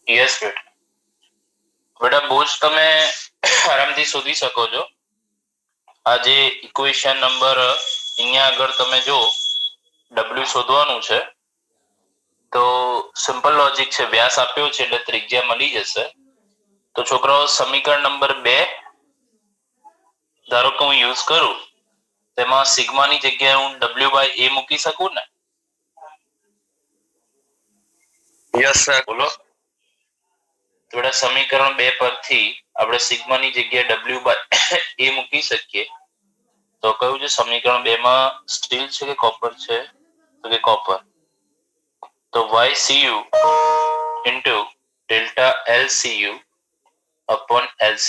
યસ બેટા. બેટા બહુ જ તમે આરામથી શોધી શકો છો. આ જે ઇક્વેશન નંબર અહીંયા આગળ તમે જો W શોધવાનું છે તો સિમ્પલ લોજિક છે. વ્યાસ આપ્યો છે એટલે ત્રિજ્યા મળી જશે. તો છોકરાઓ સમીકરણ નંબર 2 ધારો કે હું યુઝ કરું તેમાં સિગ્માની જગ્યાએ હું W/A મૂકી શકું ને? Yes sir. બોલો. તો બેટા સમીકરણ 2 પરથી આપણે સિગ્માની જગ્યાએ W/A મૂકી શકીએ. તો કયું છે સમીકરણ 2 માં સ્ટીલ છે કે કોપર છે? તો કે કોપર. તો YCU into delta LCU upon LC.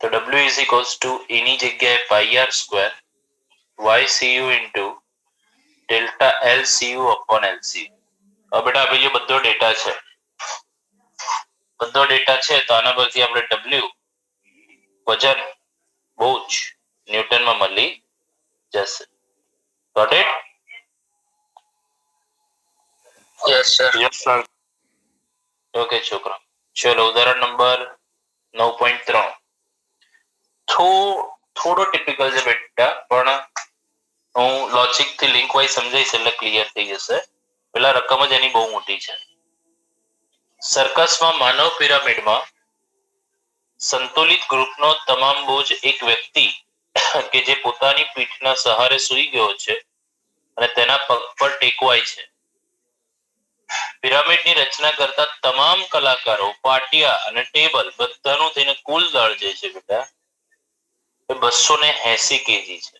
તો W is equals to A ની જગ્યાએ pi r square YCU into delta LCU upon LC. હવે બેટા આપણે જે બધો ડેટા છે તો આના પરથી આપણે W વજન બહુ જ ન્યૂટનમાં મળી જશે. Got it? Yes sir. Yes sir. Okay છોકરા, ચલો ઉદાહરણ નંબર 9.3 થોડો ટિપિકલ છે બેટા, પણ હું લોજિક થી લિંક વાઇઝ સમજાઈશ એટલે ક્લિયર થઈ જશે. પેલા રકમ જ એની બહુ મોટી છે. સર્કસમાં માનવ પિરામિડમાં સંતુલિત ગ્રુપનો તમામ બોજ એક વ્યક્તિ કે જે પોતાની પીઠના સહારે સૂઈ ગયો છે અને તેના પગ પર ટેકવાય છે. પિરામિડની રચના કરતા તમામ કલાકારો, પાટિયા અને ટેબલ બધાનું થઈને કુલ દળ જે છે બેટા એ 280 કેજી છે.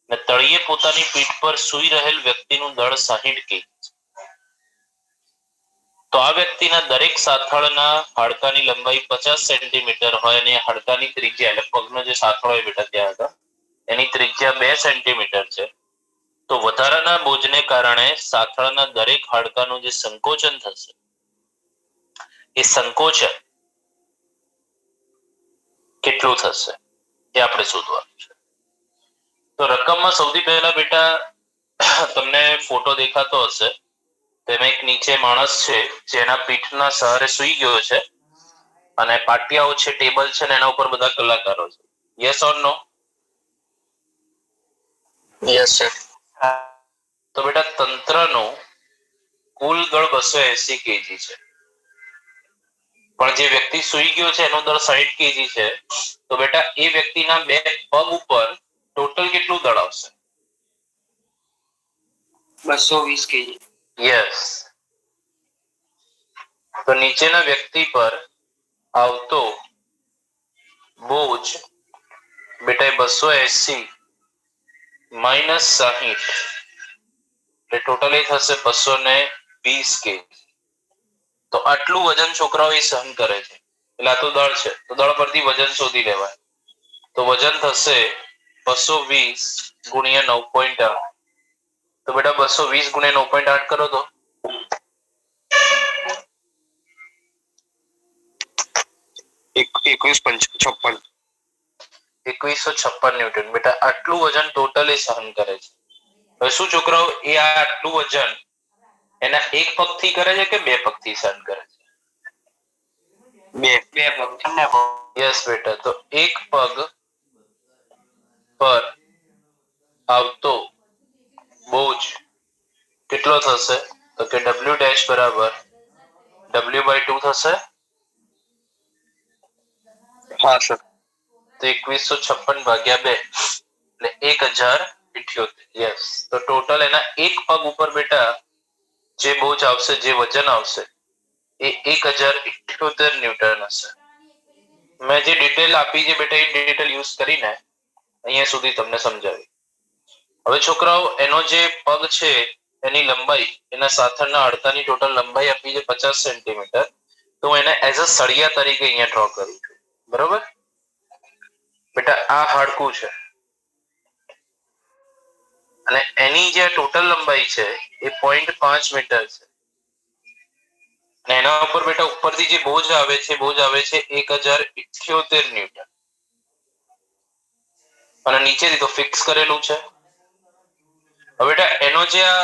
અને તળિયે પોતાની પીઠ પર સૂઈ રહેલ વ્યક્તિનું દળ 60 કેજી છે. તો આ વ્યક્તિના દરેક સાથળના હાડકાની લંબાઈ 50 સેન્ટીમીટર હોય અને હાડકાની ત્રિજ્યા એટલે પગનો જે સાથળ હોય બેટા ત્યાં આગળ એની ત્રિજ્યા 2 સેન્ટીમીટર છે. તો વધારાના બોજને કારણે સાથળના દરેક હાડકાનું જે સંકોચન થશે એ સંકોચન કેટલું થશે એ આપણે શોધવાનું છે. તો રકમમાં સૌથી પહેલા બેટા તમને ફોટો દેખાતો હશે. તેમાં એક નીચે માણસ છે જેના પીઠના સહારે સૂઈ ગયો છે અને પાટિયાઓ છે, ટેબલ છે ને એના ઉપર બધા કલાકારો છે. Yes or no? Yes sir. તો બેટા તંત્રનું કુલ દળ 280 કેજી છે, પણ જે વ્યક્તિ સૂઈ ગયો છે એનો દળ 60 કેજી છે, તો બેટા એ વ્યક્તિના બે પગ ઉપર ટોટલ કેટલું દળ આવશે? 220 કેજી. યસ. તો નીચેના વ્યક્તિ પર આવતો બોજ બેટા 280 માઇનસ 60 એટલે ટોટલ એ થશે 220 કેજી. તો આટલું વજન છોકરાઓ એ સહન કરે છે, એટલે આ તો દળ છે, તો દળ પરથી વજન શોધી લેવાય. તો વજન થશે 220 ગુણ્યા 9.8. તો બેટા 220 ગુણ્યા 9.8 કરો તો 2156. 2156 ન્યૂટન. બેટા આટલું વજન ટોટલી સહન કરે છે. હવે શું છોકરાઓ એ આ આટલું વજન એના એક પગથી કરે છે કે બે પગથી સહન કરે છે? બે પગ. યસ બેટા. તો એક પગ પર આવતો બોજ કેટલો થશે? તો કે W ડેશ બરાબર W/2 થશે. હા સર. તો 2156 ભાગ્યા 2 એટલે 1078. યસ. તો ટોટલ એના એક પગ ઉપર બેટા જે બોજ આવશે, જે વજન આવશે એ 1078 ન્યૂટન હશે. મેં જે ડિટેલ આપી છે બેટા એ ડિટેલ યુઝ કરીને અહીંયા સુધી તમને સમજાવી. હવે છોકરાઓ એનો જે પગ છે એની લંબાઈ, એના સાથળના હાડકાની ટોટલ લંબાઈ આપી છે 50 સેન્ટીમીટર. તો હું એને એઝ અ સળિયા તરીકે અહીંયા ડ્રો કરું છું. બરોબર બેટા? આ હાડકું છે અને એની જે ટોટલ લંબાઈ છે એ 0.5 મીટર છે. અને એના ઉપર બેટા ઉપરથી જે બોજ આવે છે 1078 ન્યૂટન. અને નીચેથી તો ફિક્સ કરેલું છે. હવે બેટા એનો જે આ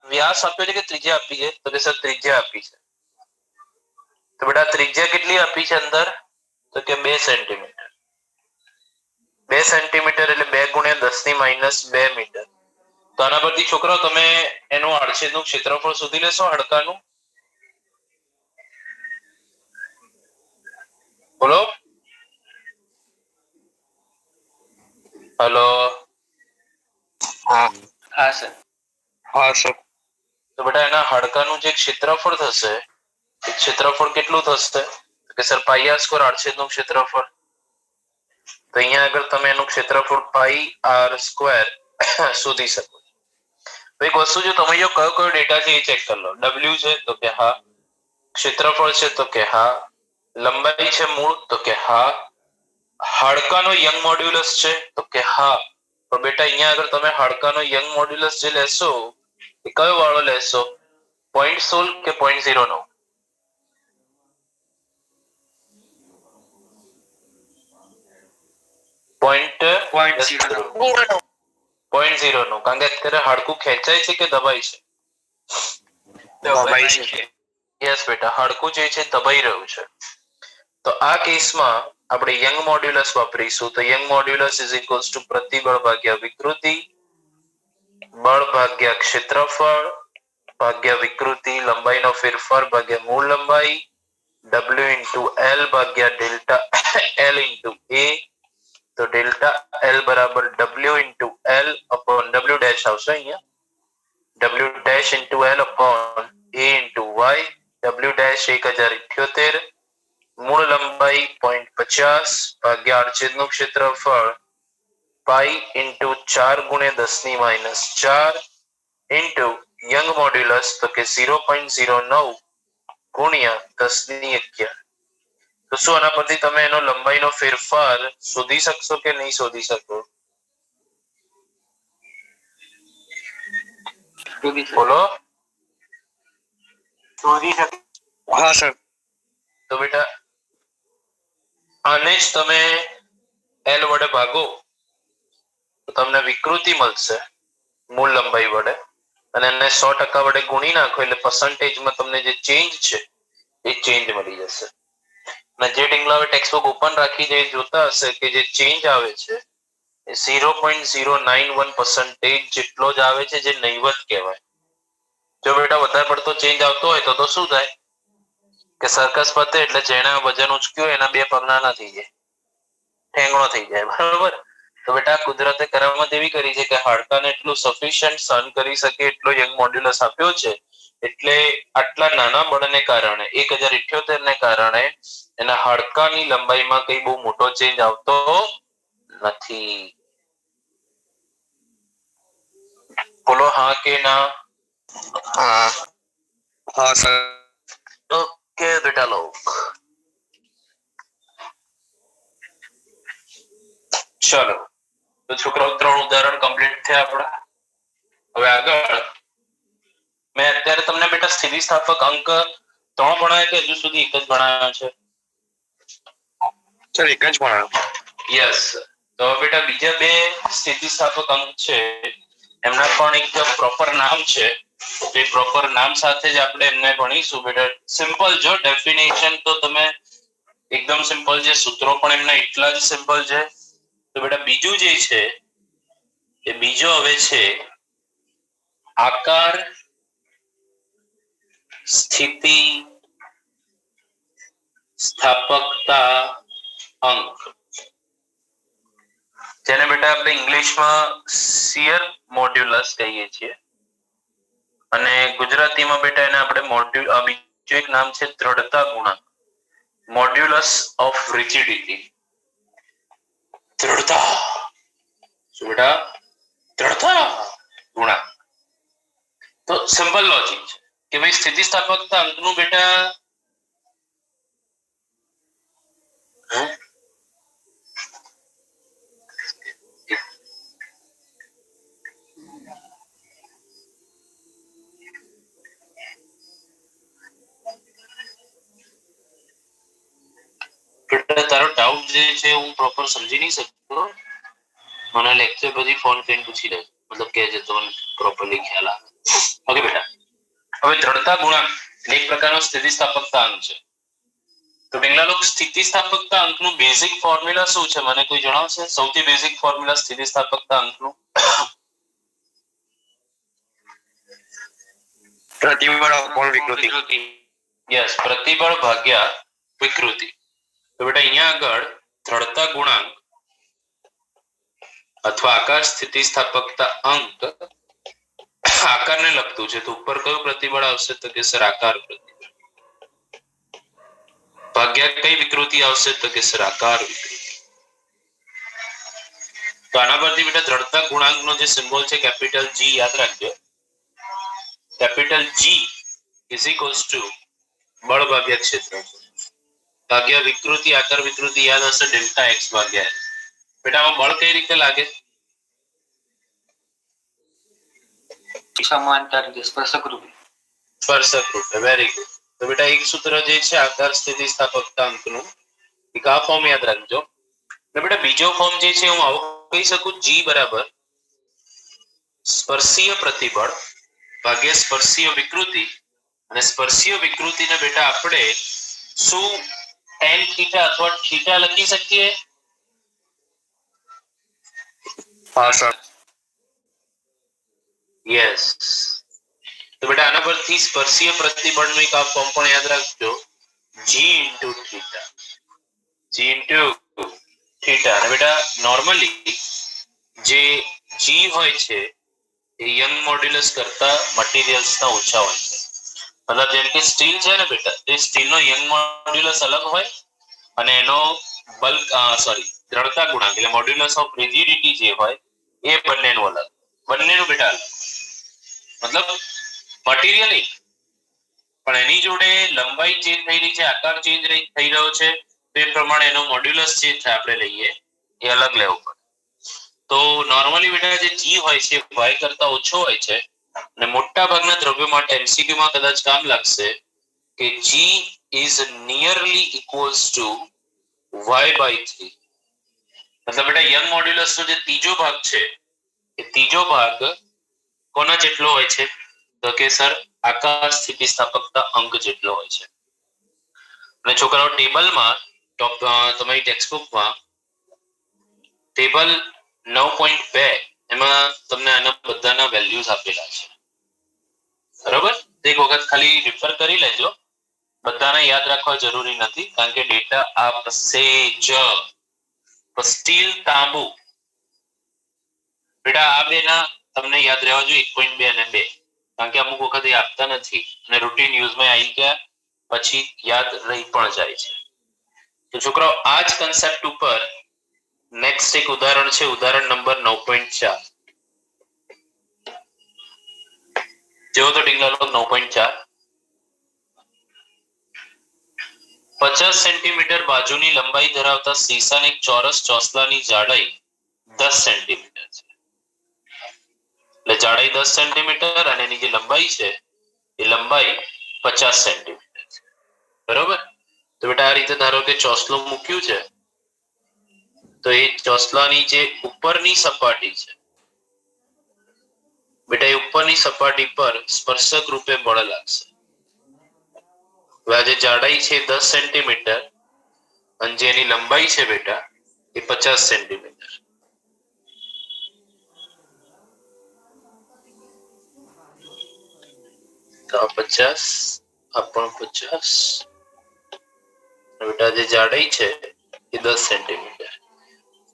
વ્યાસ આપ્યો છે કે ત્રિજ્યા આપી છે? તો કે સર ત્રિજ્યા આપી છે. તો બેટા ત્રિજ્યા કેટલી આપી છે અંદર? તો કે 2 સેન્ટીમીટર. 2 સેન્ટીમીટર એટલે 2 ગુણ્યા 10⁻² મીટર. તો આના પરથી છોકરાઓ તમે એનું આડછેદનું ક્ષેત્રફળ શોધી લેશો હાડકાનું. બોલો. હલો. હા હા સર. હા સર. તો બેટા એના હાડકાનું જે ક્ષેત્રફળ થશે એ ક્ષેત્રફળ કેટલું થશે? કે સર πr² આડછેદનું ક્ષેત્રફળ. તો અહીંયા આગળ તમે એનું ક્ષેત્રફળ πr² શોધી શકો. એક વસ્તુ જો તમે જો કયો કયો ડેટા છે એ ચેક કરી લો. W છે તો કે હા, ક્ષેત્રફળ છે તો કે હા, લંબાઈ છે મૂળ તો કે હા, હાડકાનો યંગ મોડ્યુલસ છે તો કે હા. તો બેટા અહીંયા આગળ તમે હાડકાનો યંગ મોડ્યુલસ જે લેશો એ કયો વાળો લેશો? 0.16 કે 0.09? 0.09. કારણ કે અત્યારે હાડકું ખેંચાય છે કે દબાય છે? દબાઈ છે. યસ બેટા, હાડકું જે છે દબાઈ રહ્યું છે. તો આ કેસમાં આપણે યંગ મોડ્યુલસ વાપરીશું. તો Young modulus is equals to પ્રતિબળ ભાગ્યા વિકૃતિ, બળ ભાગ્યા ક્ષેત્રફળ ભાગ્યા વિકૃતિ, લંબાઈનો ફેરફાર ભાગ્યા મૂળ લંબાઈ, W ઇન્ટુ L ભાગ્યા ડેલ્ટા L ઇન્ટુ A. તો ડેલ્ટા L બરાબર W into L upon W dash આવશે અહીંયા. W dash into L upon A into Y. W dash 1078, મૂળ લંબાઈ 0.50 ભાગ્યા આડછેદનું ક્ષેત્રફળ પાઈ ઇન્ટુ 4 ગુણ્યા 10⁻⁴ ઇન્ટુ યંગ મોડ્યુલસ તો કે 0.09 ગુણ્યા 10⁻11. તો શું આના પરથી તમે એનો લંબાઈનો ફેરફાર શોધી શકશો કે નહીં શોધી શકો? બોલો. હા સર. તો બેટા આને જ તમે L વડે ભાગો તો તમને વિકૃતિ મળશે મૂળ લંબાઈ વડે, અને એને 100% વડે ગુણી નાખો એટલે પર્સન્ટેજમાં તમને જે ચેન્જ છે એ ચેન્જ મળી જશે. અને જે ટીંગલાવે ટેક્સ્ટબુક ઓપન રાખી જે જોતા હશે કે જે ચેન્જ આવે છે એ 0.091% જેટલો જ આવે છે, જે નહીવત કહેવાય. જો બેટા વધારે પડતો ચેન્જ આવતો હોય તો શું થાય કે સર્કસ પતે એટલે જેને વજન ઉચક્યું એના બે પગના ના થઈ જાય, ઠેંગણો થઈ જાય, બરોબર. તો બેટા કુદરતે કરામત એવી કરી છે કે હાડકાને એટલું સફિશિયન્ટ સહન કરી શકે એટલો યંગ મોડ્યુલસ આપ્યો છે, એટલે આટલા નાના બળને કારણે 1078 ને કારણે એના હાડકાની લંબાઈમાં કઈ બહુ મોટો ચેન્જ આવતો નથી. બોલો હા કે ના? હા હા સર. ઓકે બેટા લોક, ચલો તો છોકરાઓ 3 ઉદાહરણ કમ્પ્લીટ થયા આપણા. હવે આગળ મેં અત્યારે તમને બેટા સ્થિતિસ્થાપક અંક 3 ભણાવ્યા કે હજુ સુધી 1 જ ભણાવ્યો છે? સર એક જ ભણાયો. યસ. તો બેટા બીજા 2 સ્થિતિસ્થાપક અંક છે, એમના પણ એક પ્રોપર નામ છે. એ પ્રોપર નામ સાથે જ આપણે એમને ભણીશું બેટા. સિમ્પલ જો ડેફિનેશન તો તમે એકદમ સિમ્પલ છે, સૂત્રો પણ એમના એટલા જ સિમ્પલ છે. તો બેટા બીજું જે છે એ બીજો હવે છે આકાર, સ્થિતિ, સ્થાપકતા અંક, જેને બેટા આપણે ઇંગ્લિશમાં શિયર મોડ્યુલસ કહીએ છીએ, અને ગુજરાતીમાં બેટા એને આપણે બીજું એક નામ છે દ્રઢતા ગુણાંક, મોડ્યુલસ ઓફ રિજિડિટી. દ્રઢતા, શું બેટા? દ્રઢતા ગુણાંક. તો સિમ્પલ લોજિક છે કે ભાઈ સ્થિતિસ્થાપકતા અંકનું બેટા તારો ડાઉટ જે છે હું પ્રોપર સમજી નહીં શકતો, મને લેક્ચર પછી ફોન કરીને પૂછી લે, મતલબ કે જે તમને પ્રોપરલી ખ્યાલ આવે. ઓકે બેટા, હવે દ્રઢતા ગુણાંક એક પ્રકારનો સ્થિતિસ્થાપકતા અંક છે. તો બેંગલા લોક સ્થિતિસ્થાપકતા અંકનું બેઝિક ફોર્મ્યુલા શું છે મને કોઈ જણાવશે? સૌથી બેઝિક ફોર્મ્યુલા સ્થિતિસ્થાપકતા અંકનું? પ્રતિબળ અપૂર્ણ વિકૃતિ. યસ, પ્રતિબળ ભાગ્યા વિકૃતિ. તો બેટા અહીંયા આગળ દ્રઢતા ગુણાંક અથવા આકાર સ્થિતિસ્થાપકતા અંક આકારને લગતું છે, તો ઉપર કયું પ્રતિબળ આવશે? તો કે સર આકાર પ્રતિબળ. ભાગ્યા કઈ વિકૃતિ આવશે? તો કે સર આકાર વિકૃતિ. તો આના પરથી બેટા દ્રઢતા ગુણાંકનો જે સિમ્બોલ છે કેપિટલ G યાદ રાખજો. Capital G is equals two બળ ભાગ્યા ક્ષેત્રફળ ભાગ્યા વિકૃતિ, આકાર વિકૃતિ યાદ હશે ડેલ્ટા x ભાગ્યા l. બેટા આમાં બળ કઈ રીતે લાગે? સમાંતર સ્પર્શક રૂપે. સ્પર્શક રૂપે. Very good. તો બેટા એક સૂત્ર જે છે આકાર સ્થિતિસ્થાપકતા અંકનું, એક આ ફોર્મ યાદ રાખજો. ને બેટા બીજો ફોર્મ જે છે હું આવું કહી શકું, G બરાબર સ્પર્શીય પ્રતિબળ ભાગ્યા સ્પર્શીય વિકૃતિ, અને સ્પર્શીય વિકૃતિને બેટા આપણે શું tan થીટા અથવા થીટા લખી શકીએ? હા સર. યસ. તો બેટા આના પરથી સ્પર્શીય પ્રતિબળનું એક આ ફોર્મ પણ યાદ રાખજો, G into theta. G into theta. અને બેટા નોર્મલી જે G હોય છે એ યંગ મોડ્યુલસ કરતા મટીરિયલ્સના ઓછા હોય છે. મતલબ જેમ કે સ્ટીલ છે ને બેટા, એ સ્ટીલનો યંગ મોડ્યુલસ અલગ હોય અને એનો બલ્ક દ્રઢતા ગુણાંક એટલે મોડ્યુલસ ઓફ રિજિડિટી જે હોય એ બંનેનું અલગ. બંનેનું બેટા અલગ. મતલબ મટીરિયલ એક, પણ એની જોડે લંબાઈ ચેન્જ થઈ રહી છે, આકાર ચેન્જ થઈ રહ્યો છે, તો એ પ્રમાણે એનો મોડ્યુલસ ચેન્જ થાય આપણે લઈએ એ અલગ લેવું પડે. તો નોર્મલી બેટા જે G હોય છે y કરતા ઓછો હોય છે, અને મોટા ભાગના દ્રવ્યો માટે MCQ માં કદાચ કામ લાગશે કે G is nearly equals to y/3. મતલબ બેટા યંગ મોડ્યુલસ નો જે ત્રીજો ભાગ છે એ ત્રીજો ભાગ કોના જેટલો હોય છે? તો કે સર આકાર સ્થિતિસ્થાપકતા અંક જેટલો હોય છે. અને છોકરાઓ ટેબલમાં તમારી ટેક્સ્ટબુકમાં ટેબલ 9.2 એમાં તમને આના બધાના વેલ્યુઝ આપેલા છે. બરોબર? તો એક વખત ખાલી રિફર કરી લેજો. બધાને યાદ રાખવા જરૂરી નથી કારણ કે ડેટા આપશે જ. સ્ટીલ તાંબુ બેટા આ બે ના તમને યાદ રહેવા જોઈએ 1.2 અને 2 કારણ કે અમુક વખત એ આપતા નથી અને રૂટીન યુઝમાં આવી ગયા પછી યાદ રહી પણ જાય છે. તો છોકરાઓ આ જ કન્સેપ્ટ ઉપર નેક્સ્ટ એક ઉદાહરણ છે, ઉદાહરણ નંબર 9.4. જેવો તો ટીંગલા લોકો 9.4. 50 સેન્ટીમીટર બાજુની લંબાઈ ધરાવતા સીસાની એક ચોરસ ચોસલાની જાડાઈ 10 સેન્ટીમીટર છે. એટલે જાડાઈ 10 સેન્ટીમીટર અને એની જે લંબાઈ છે એ લંબાઈ 50 સેન્ટીમીટર છે. બરોબર? તો બેટા આ રીતે ધારો કે ચોસલું મૂક્યું છે તો એ ચોસલાની જે ઉપરની સપાટી છે બેટા એ ઉપરની સપાટી પર સ્પર્શક રૂપે બળ લાગશે. હવે આ જે જાડાઈ છે 10 સેન્ટીમીટર અને જે એની લંબાઈ છે બેટા એ 50 સેન્ટીમીટર. તો આ 50 આ પણ 50 બેટા જે જાડાઈ છે એ 10 સેન્ટીમીટર.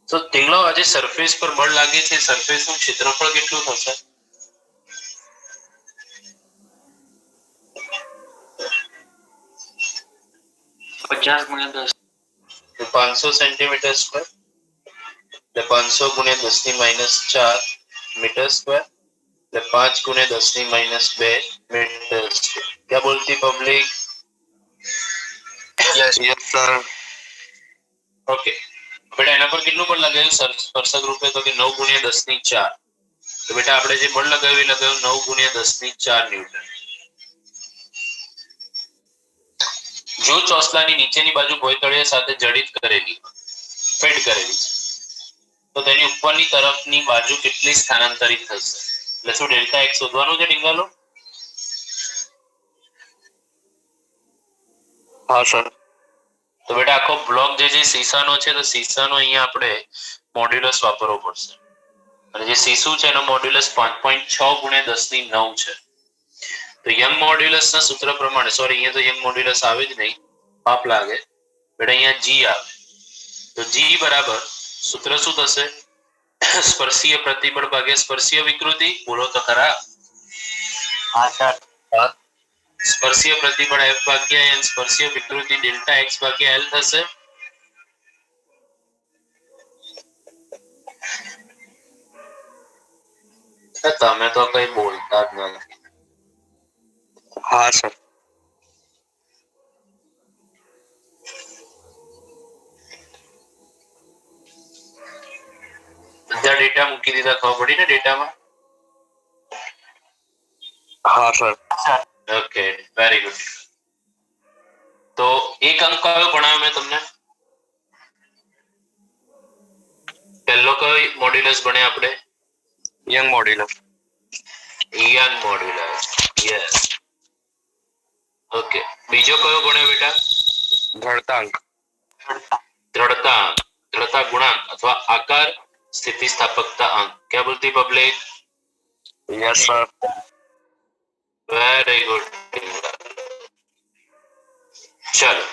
તો ટીંગલાઓ આજે સરફેસ પર બળ લાગે છે, સરફેસ નું ક્ષેત્રફળ કેટલું થશે? પચાસ ગુણ્યા 10. 500 સેન્ટીમીટર સ્ક્વેર એટલે 500 ગુણ્યા 10 ની -4 મીટર સ્ક્વેર એટલે 5 ગુણ્યા 10 ની -2 મીટર સ્ક્વેર. क्या बोलती पब्लिक? Yes sir. ઓકે બેટા એના પર કેટલું બળ લગાવ્યું સ્પર્શક રૂપે? તો કે 9 ગુણ્યા 10 ની 4. તો બેટા આપણે જે બળ લગાવ્યું 9 ગુણ્યા 10 ની 4 ન્યૂટન. જો ચોસલાની નીચેની બાજુ ભોયતળિયા સાથે જડિત કરેલી ફેડ કરેલી છે તો તેની ઉપરની તરફની બાજુ કેટલી સ્થાનાંતરિત થશે? એટલે શું ડેલ્ટા એક્સ શોધવાનું છે ડીંગાલો? હા સર. તો બેટા આખો બ્લોક જે સીસાનો છે તો સીસાનો અહીંયા આપણે મોડ્યુલસ વાપરવો પડશે અને જે સીસુ છે એનો મોડ્યુલસ 5.6 ગુણ્યા 10 ની 9 છે. તો યંગ મોડ્યુલસ ના સૂત્ર પ્રમાણે સોરી અહીંયા તો યંગ મોડ્યુલસ આવે જ નહીં, પાપ લાગે બેટા, અહીંયા જી આવે. તો જી બરાબર સૂત્ર શું થશે? સ્પર્શીય પ્રતિબળ ભાગ્યા સ્પર્શીય વિકૃતિ. બોલો તો ખરા. હા સર. સ્પર્શીય પ્રતિબળ F ભાગ્યા n સ્પર્શીય વિકૃતિ ડેલ્ટા x ભાગ્યા l થશે. તમે તો કઈ બોલતા જ નથી. હા સર. બધા ડેટા મૂકી દીધા, ખબર પડી ને ડેટામાં? હા સર. Okay very good. તો એક અંક કયો ભણાવ્યો મેં તમને? પહેલો કયો મોડ્યુલસ ભણ્યા આપણે? Young modulus. Young modulus. Yes. Okay બીજો કયો ભણ્યો બેટા? ઘડતાંક. દ્રઢતા, દ્રઢતા ગુણાંક અથવા આકાર સ્થિતિસ્થાપકતા અંક. क्या बोलती public? Yes sir. Very good. ચલો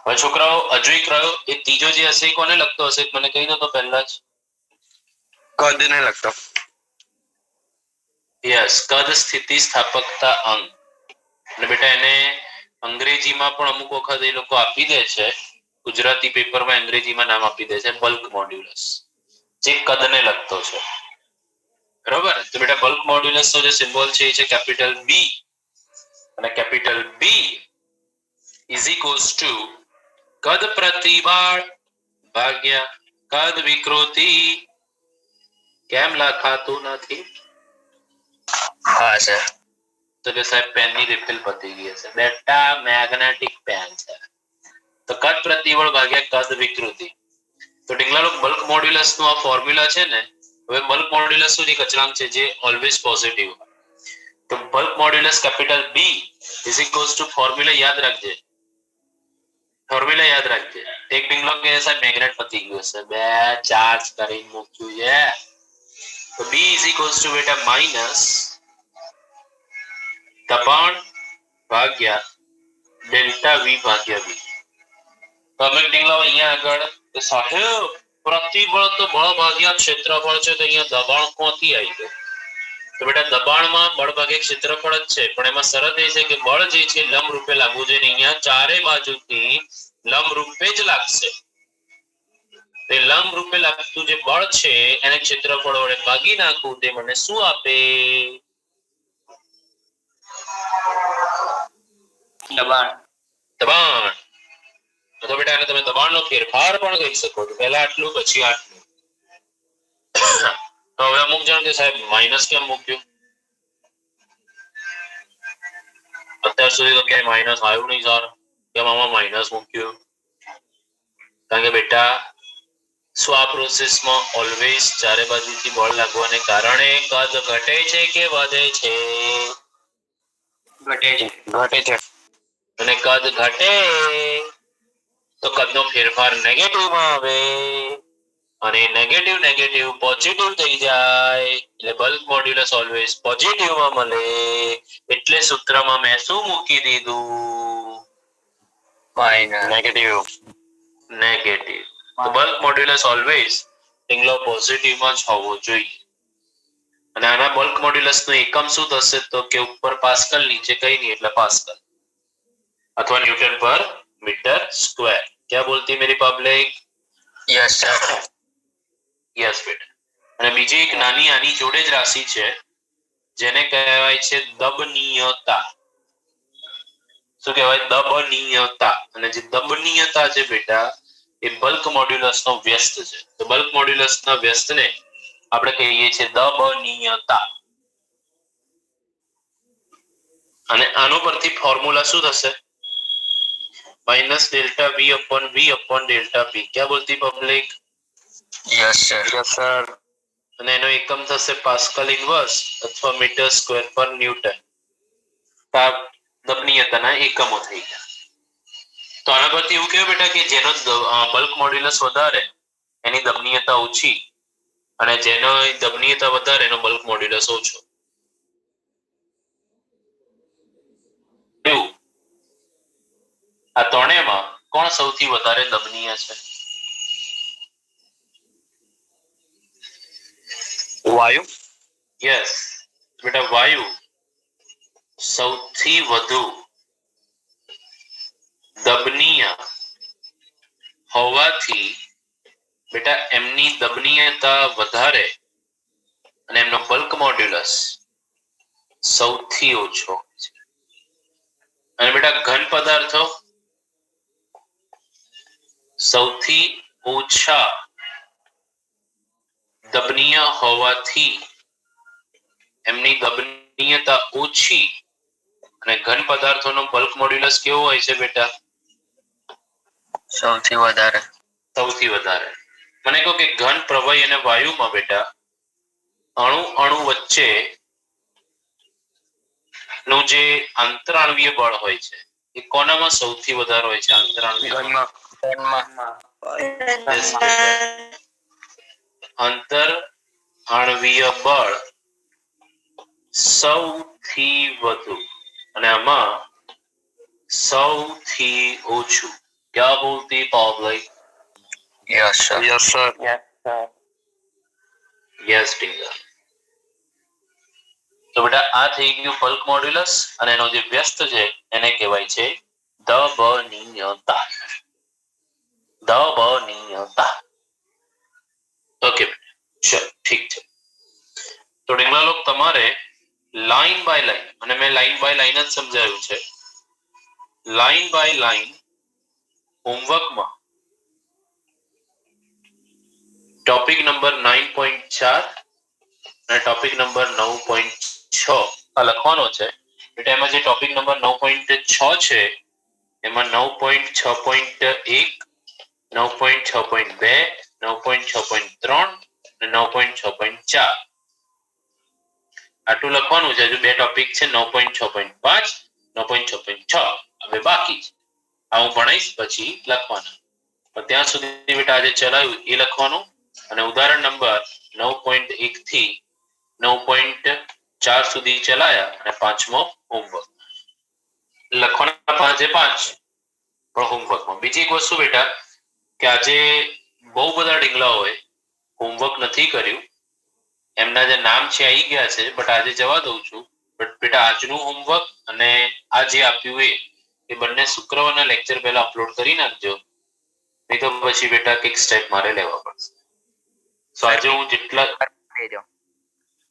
હવે છોકરાઓ હજુ એક રહ્યો, એ ત્રીજો જે હશે એ કોને લગતો હશે મને કહી દો તો પહેલા જ. કદ ને લગતો. યસ, કદ સ્થિતિસ્થાપકતા અંક. અને બેટા એને અંગ્રેજીમાં પણ અમુક વખત એ લોકો આપી દે છે, ગુજરાતી પેપરમાં અંગ્રેજીમાં નામ આપી દે છે બલ્ક મોડ્યુલસ, જે કદને લગતો છે. બરોબર? તો બેટા બલ્ક મોડ્યુલસ નો જે સિમ્બોલ છે એ છે કેપિટલ બી અને capital B is equals to કદ પ્રતિબળ ભાગ્યા કદ વિકૃતિ. કેમ લખાતું નથી? હા સર. તો કે સાહેબ પેનની રિફિલ પતી ગઈ હશે. બેટા મેગ્નેટિક પેન છે. તો કદ પ્રતિબળ ભાગ્યા કદ વિકૃતિ. તો ઢીંગલા લોકો બલ્ક મોડ્યુલસ નું આ ફોર્મ્યુલા છે ને, હવે બલ્ક મોડ્યુલસ શું એક અચળાંક છે જે ઓલવેઝ પોઝિટિવ. તો bulk modulus capital B is equals to formula યાદ રાખજે, ફોર્મ્યુલા યાદ રાખજે. એક ઢીંગલો કે સાહેબ મેગ્નેટ પતી ગયું હશે, બે ચાર્જ કરીને મૂક્યું છે. તો બી ઇઝ ઇક્વલ્સ ટુ બેટા માઇનસ દબાણ ભાગ્યા ડેલ્ટા વી ભાગ્યા બી. તમે ડીંગલાઓ અહીંયા આગળ સાહેબ પ્રતિબળ તો બળ ભાગ્યા ક્ષેત્રફળ છે, તો અહીંયા દબાણ ક્યાંથી આવી ગયું? તો બેટા દબાણમાં બળ ભાગ્યા ક્ષેત્રફળ જ છે, પણ એમાં શરત એ છે કે બળ જે છે લંબ રૂપે લાગવું જોઈએ. અહીંયા ચારે બાજુથી લંબ રૂપે જ લાગશે. તે લંબ રૂપે લાગતું જે બળ છે એને ક્ષેત્રફળ વડે ભાગી નાખવું, તે મને શું આપે? દબાણ. દબાણ. તો બેટા આને તમે દબાણનો ફેરફાર પણ કહી શકો છો. પહેલા આટલું પછી આટલું. તો હવે અમુક જણ કે સાહેબ માઇનસ કેમ મૂક્યું? અત્યાર સુધી તો ક્યાંય માઇનસ આવ્યું નહીં સર, કેમ આમાં માઇનસ મૂક્યું? કારણ કે બેટા શું આ પ્રોસેસમાં ઓલવેઝ ચારે બાજુથી બળ લાગવાને કારણે કદ ઘટે છે કે વધે છે? ઘટે છે. ઘટે છે. અને કદ ઘટે તો કદનો ફેરફાર નેગેટિવમાં આવે, અને નેગેટિવ નેગેટિવ પોઝિટિવ થઈ જાય, એટલે બલ્ક મોડ્યુલસ ઓલવેઝ પોઝિટિવમાં મળે. એટલે સૂત્રમાં મેં શું મૂકી દીધું? માઇનસ. નેગેટિવ. નેગેટિવ. તો બલ્ક મોડ્યુલસ ઓલવેઝ ટીંગલો પોઝિટિવમાં જ હોવો જોઈએ. અને આના બલ્ક મોડ્યુલસનો એકમ શું થશે? તો કે ઉપર પાસ્કલ, નીચે કઈ નહીં એટલે પાસ્કલ અથવા ન્યૂટન પર મીટર સ્ક્વેર. क्या बोलती मेरी पब्लिक? Yes sir. યસ બેટા. અને બીજી એક નાની આની જોડે જ રાશિ છે જેને કહેવાય છે દબનીયતા. શું કહેવાય? દબનીયતા. અને જે દબનીયતા છે બેટા એ બલ્ક મોડ્યુલસનો વ્યસ્ત છે. તો બલ્ક મોડ્યુલસના વ્યસ્તને આપણે કહીએ છીએ દબનીયતા. અને આનો પરથી ફોર્મ્યુલા શું થશે? Minus delta v upon delta p. क्या बोलती public? Yes sir. Yes sir. અને એનો એકમ થશે પાસ્કલ ઇનવર્સ અથવા મીટર સ્ક્વેર પર ન્યૂટન. આ દબનીયતાના એકમો થઈ ગયા. તો આના પરથી એવું કહેવાય બેટા કે જેનો બલ્ક મોડ્યુલસ વધારે એની દબનીયતા ઓછી, અને જેનો દબનીયતા વધારે એનો બલ્ક મોડ્યુલસ ઓછો. એવું આ ત્રણેયમાં કોણ સૌથી વધારે દબનીય છે? વાયુ. યસ બેટા, વાયુ સૌથી વધુ દબનીય હોવાથી બેટા એમની દબનીયતા વધારે અને એમનો બલ્ક મોડ્યુલસ સૌથી ઓછો છે. અને બેટા ઘન પદાર્થો સૌથી ઓછા દબનીય હોવાથી એમની દબનીયતા ઓછી, અને ઘન પદાર્થોનો બલ્ક મોડ્યુલસ કેવો હોય છે બેટા? સૌથી વધારે. સૌથી વધારે. મને કહો કે ઘન, પ્રવાહી અને વાયુમાં બેટા અણુ વચ્ચે નું જે આંતરાણવીય બળ હોય છે એ કોનામાં સૌથી વધારે હોય છે? આંતરાણવીય બળ. અંતર આણવીય બળ સૌથી વધુ, અને આમાં સૌથી ઓછું. क्या बोलती public? Yes sir. Yes sir. Yes ટીંગર. તો બેટા આ થઈ ગયું બલ્ક મોડ્યુલસ, અને એનો જે વ્યસ્ત છે એને કહેવાય છે દબનીયતા. દબનીયતા. ઓકે બેટા, ચલો ઠીક છે. તો ડીંગલા લોક તમારે લાઈન બાય લાઈન, અને મેં લાઈન બાય લાઈન જ સમજાવ્યું છે, લાઈન બાય લાઈન હોમવર્કમાં ટોપિક નંબર 9.4 અને ટોપિક નંબર 9.6 આ લખવાનો છે. એટલે એમાં જે ટોપિક નંબર 9.6 છે એમાં 9.6.1, 9.6.2, 9.6.3 અને 9.6.4 આટલું લખવાનું છે. હજુ બે ટોપિક છે 9.6.5, 9.6.6 હવે બાકી છે. આ હું ભણાઈશ પછી લખવાના. પણ ત્યાં સુધી બેટા આજે ચલાવ્યું એ લખવાનું, અને ઉદાહરણ નંબર 9.1 થી 9.4 સુધી ચલાયા અને પાંચમો હોમવર્ક. લખવાના 5 એ 5 પણ હોમવર્કમાં. બીજી એક વસ્તુ બેટા કે આજે બહુ બધા ડીંગલાઓએ હોમવર્ક નથી કર્યું, એમના જે નામ છે આવી ગયા છે, બટ આજે જવા દઉં છું. બટ બેટા આજનું હોમવર્ક અને આ જે આપ્યું એ બંને શુક્રવારના લેક્ચર પહેલા અપલોડ કરી નાખજો, નહીં તો પછી બેટા કંઈક સ્ટેપ મારે લેવા પડશે. તો આજે હું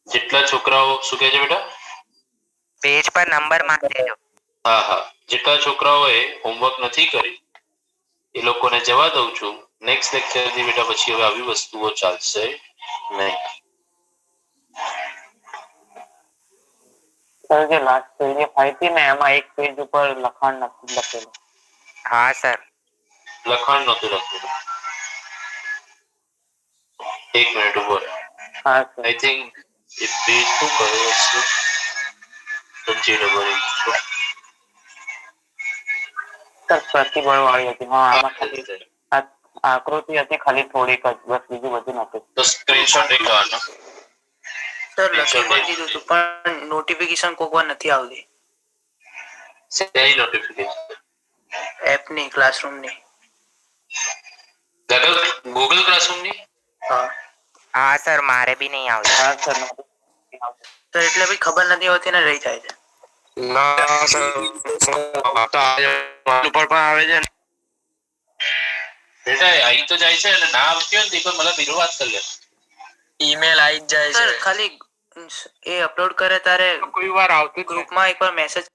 જેટલા છોકરાઓ, શું કહે છે બેટા? પેજ પર નંબર મારી દેજો. હા હા, જેટલા છોકરાઓએ હોમવર્ક નથી કર્યું એ લોકોને જવા દઉં છું. નેક્સ્ટ લેક્ચરથી બેટા પછી હવે આવી વસ્તુઓ ચાલશે નહીં. સર જે લાસ્ટ પેજ ફાઈ હતી ને એમાં એક પેજ ઉપર લખાણ નથી લખેલું. હા સર. લખાણ નહોતું લખેલું. એક મિનિટ ઉભો રહે. હા sir. I think A page શું કર્યો હશે. સચ્ચી ડબલ સર પ્રતિબળ વાળી હતી. હા આમાં ખાલી આકૃતિ હતી ખાલી થોડીક જ, બસ બીજું બધું નતું. તો સ્ક્રીનશોટ લઈ લેવાનો. સર લખી પણ દીધું હતું પણ નોટિફિકેશન કોક વાર નથી આવતી સેની નોટિફિકેશન? એપની, ક્લાસરૂમની. ગૂગલ ક્લાસરૂમની? હા હા સર, મારે બી નહીં આવતી. હા સર. સર એટલે બી ખબર નથી હોતી ને રહી જાય છે. ના સર ઉપર પણ આવે છે ને. બેટા આવી તો જાય છે અને ના આવતી હોય ને તો મતલબ બીજો વાત કરી લે. ઈમેલ આવી જ જાય છે. સર ખાલી એ અપલોડ કરે ત્યારે કોઈ વાર આવતું જ ગ્રુપમાં એકવાર મેસેજ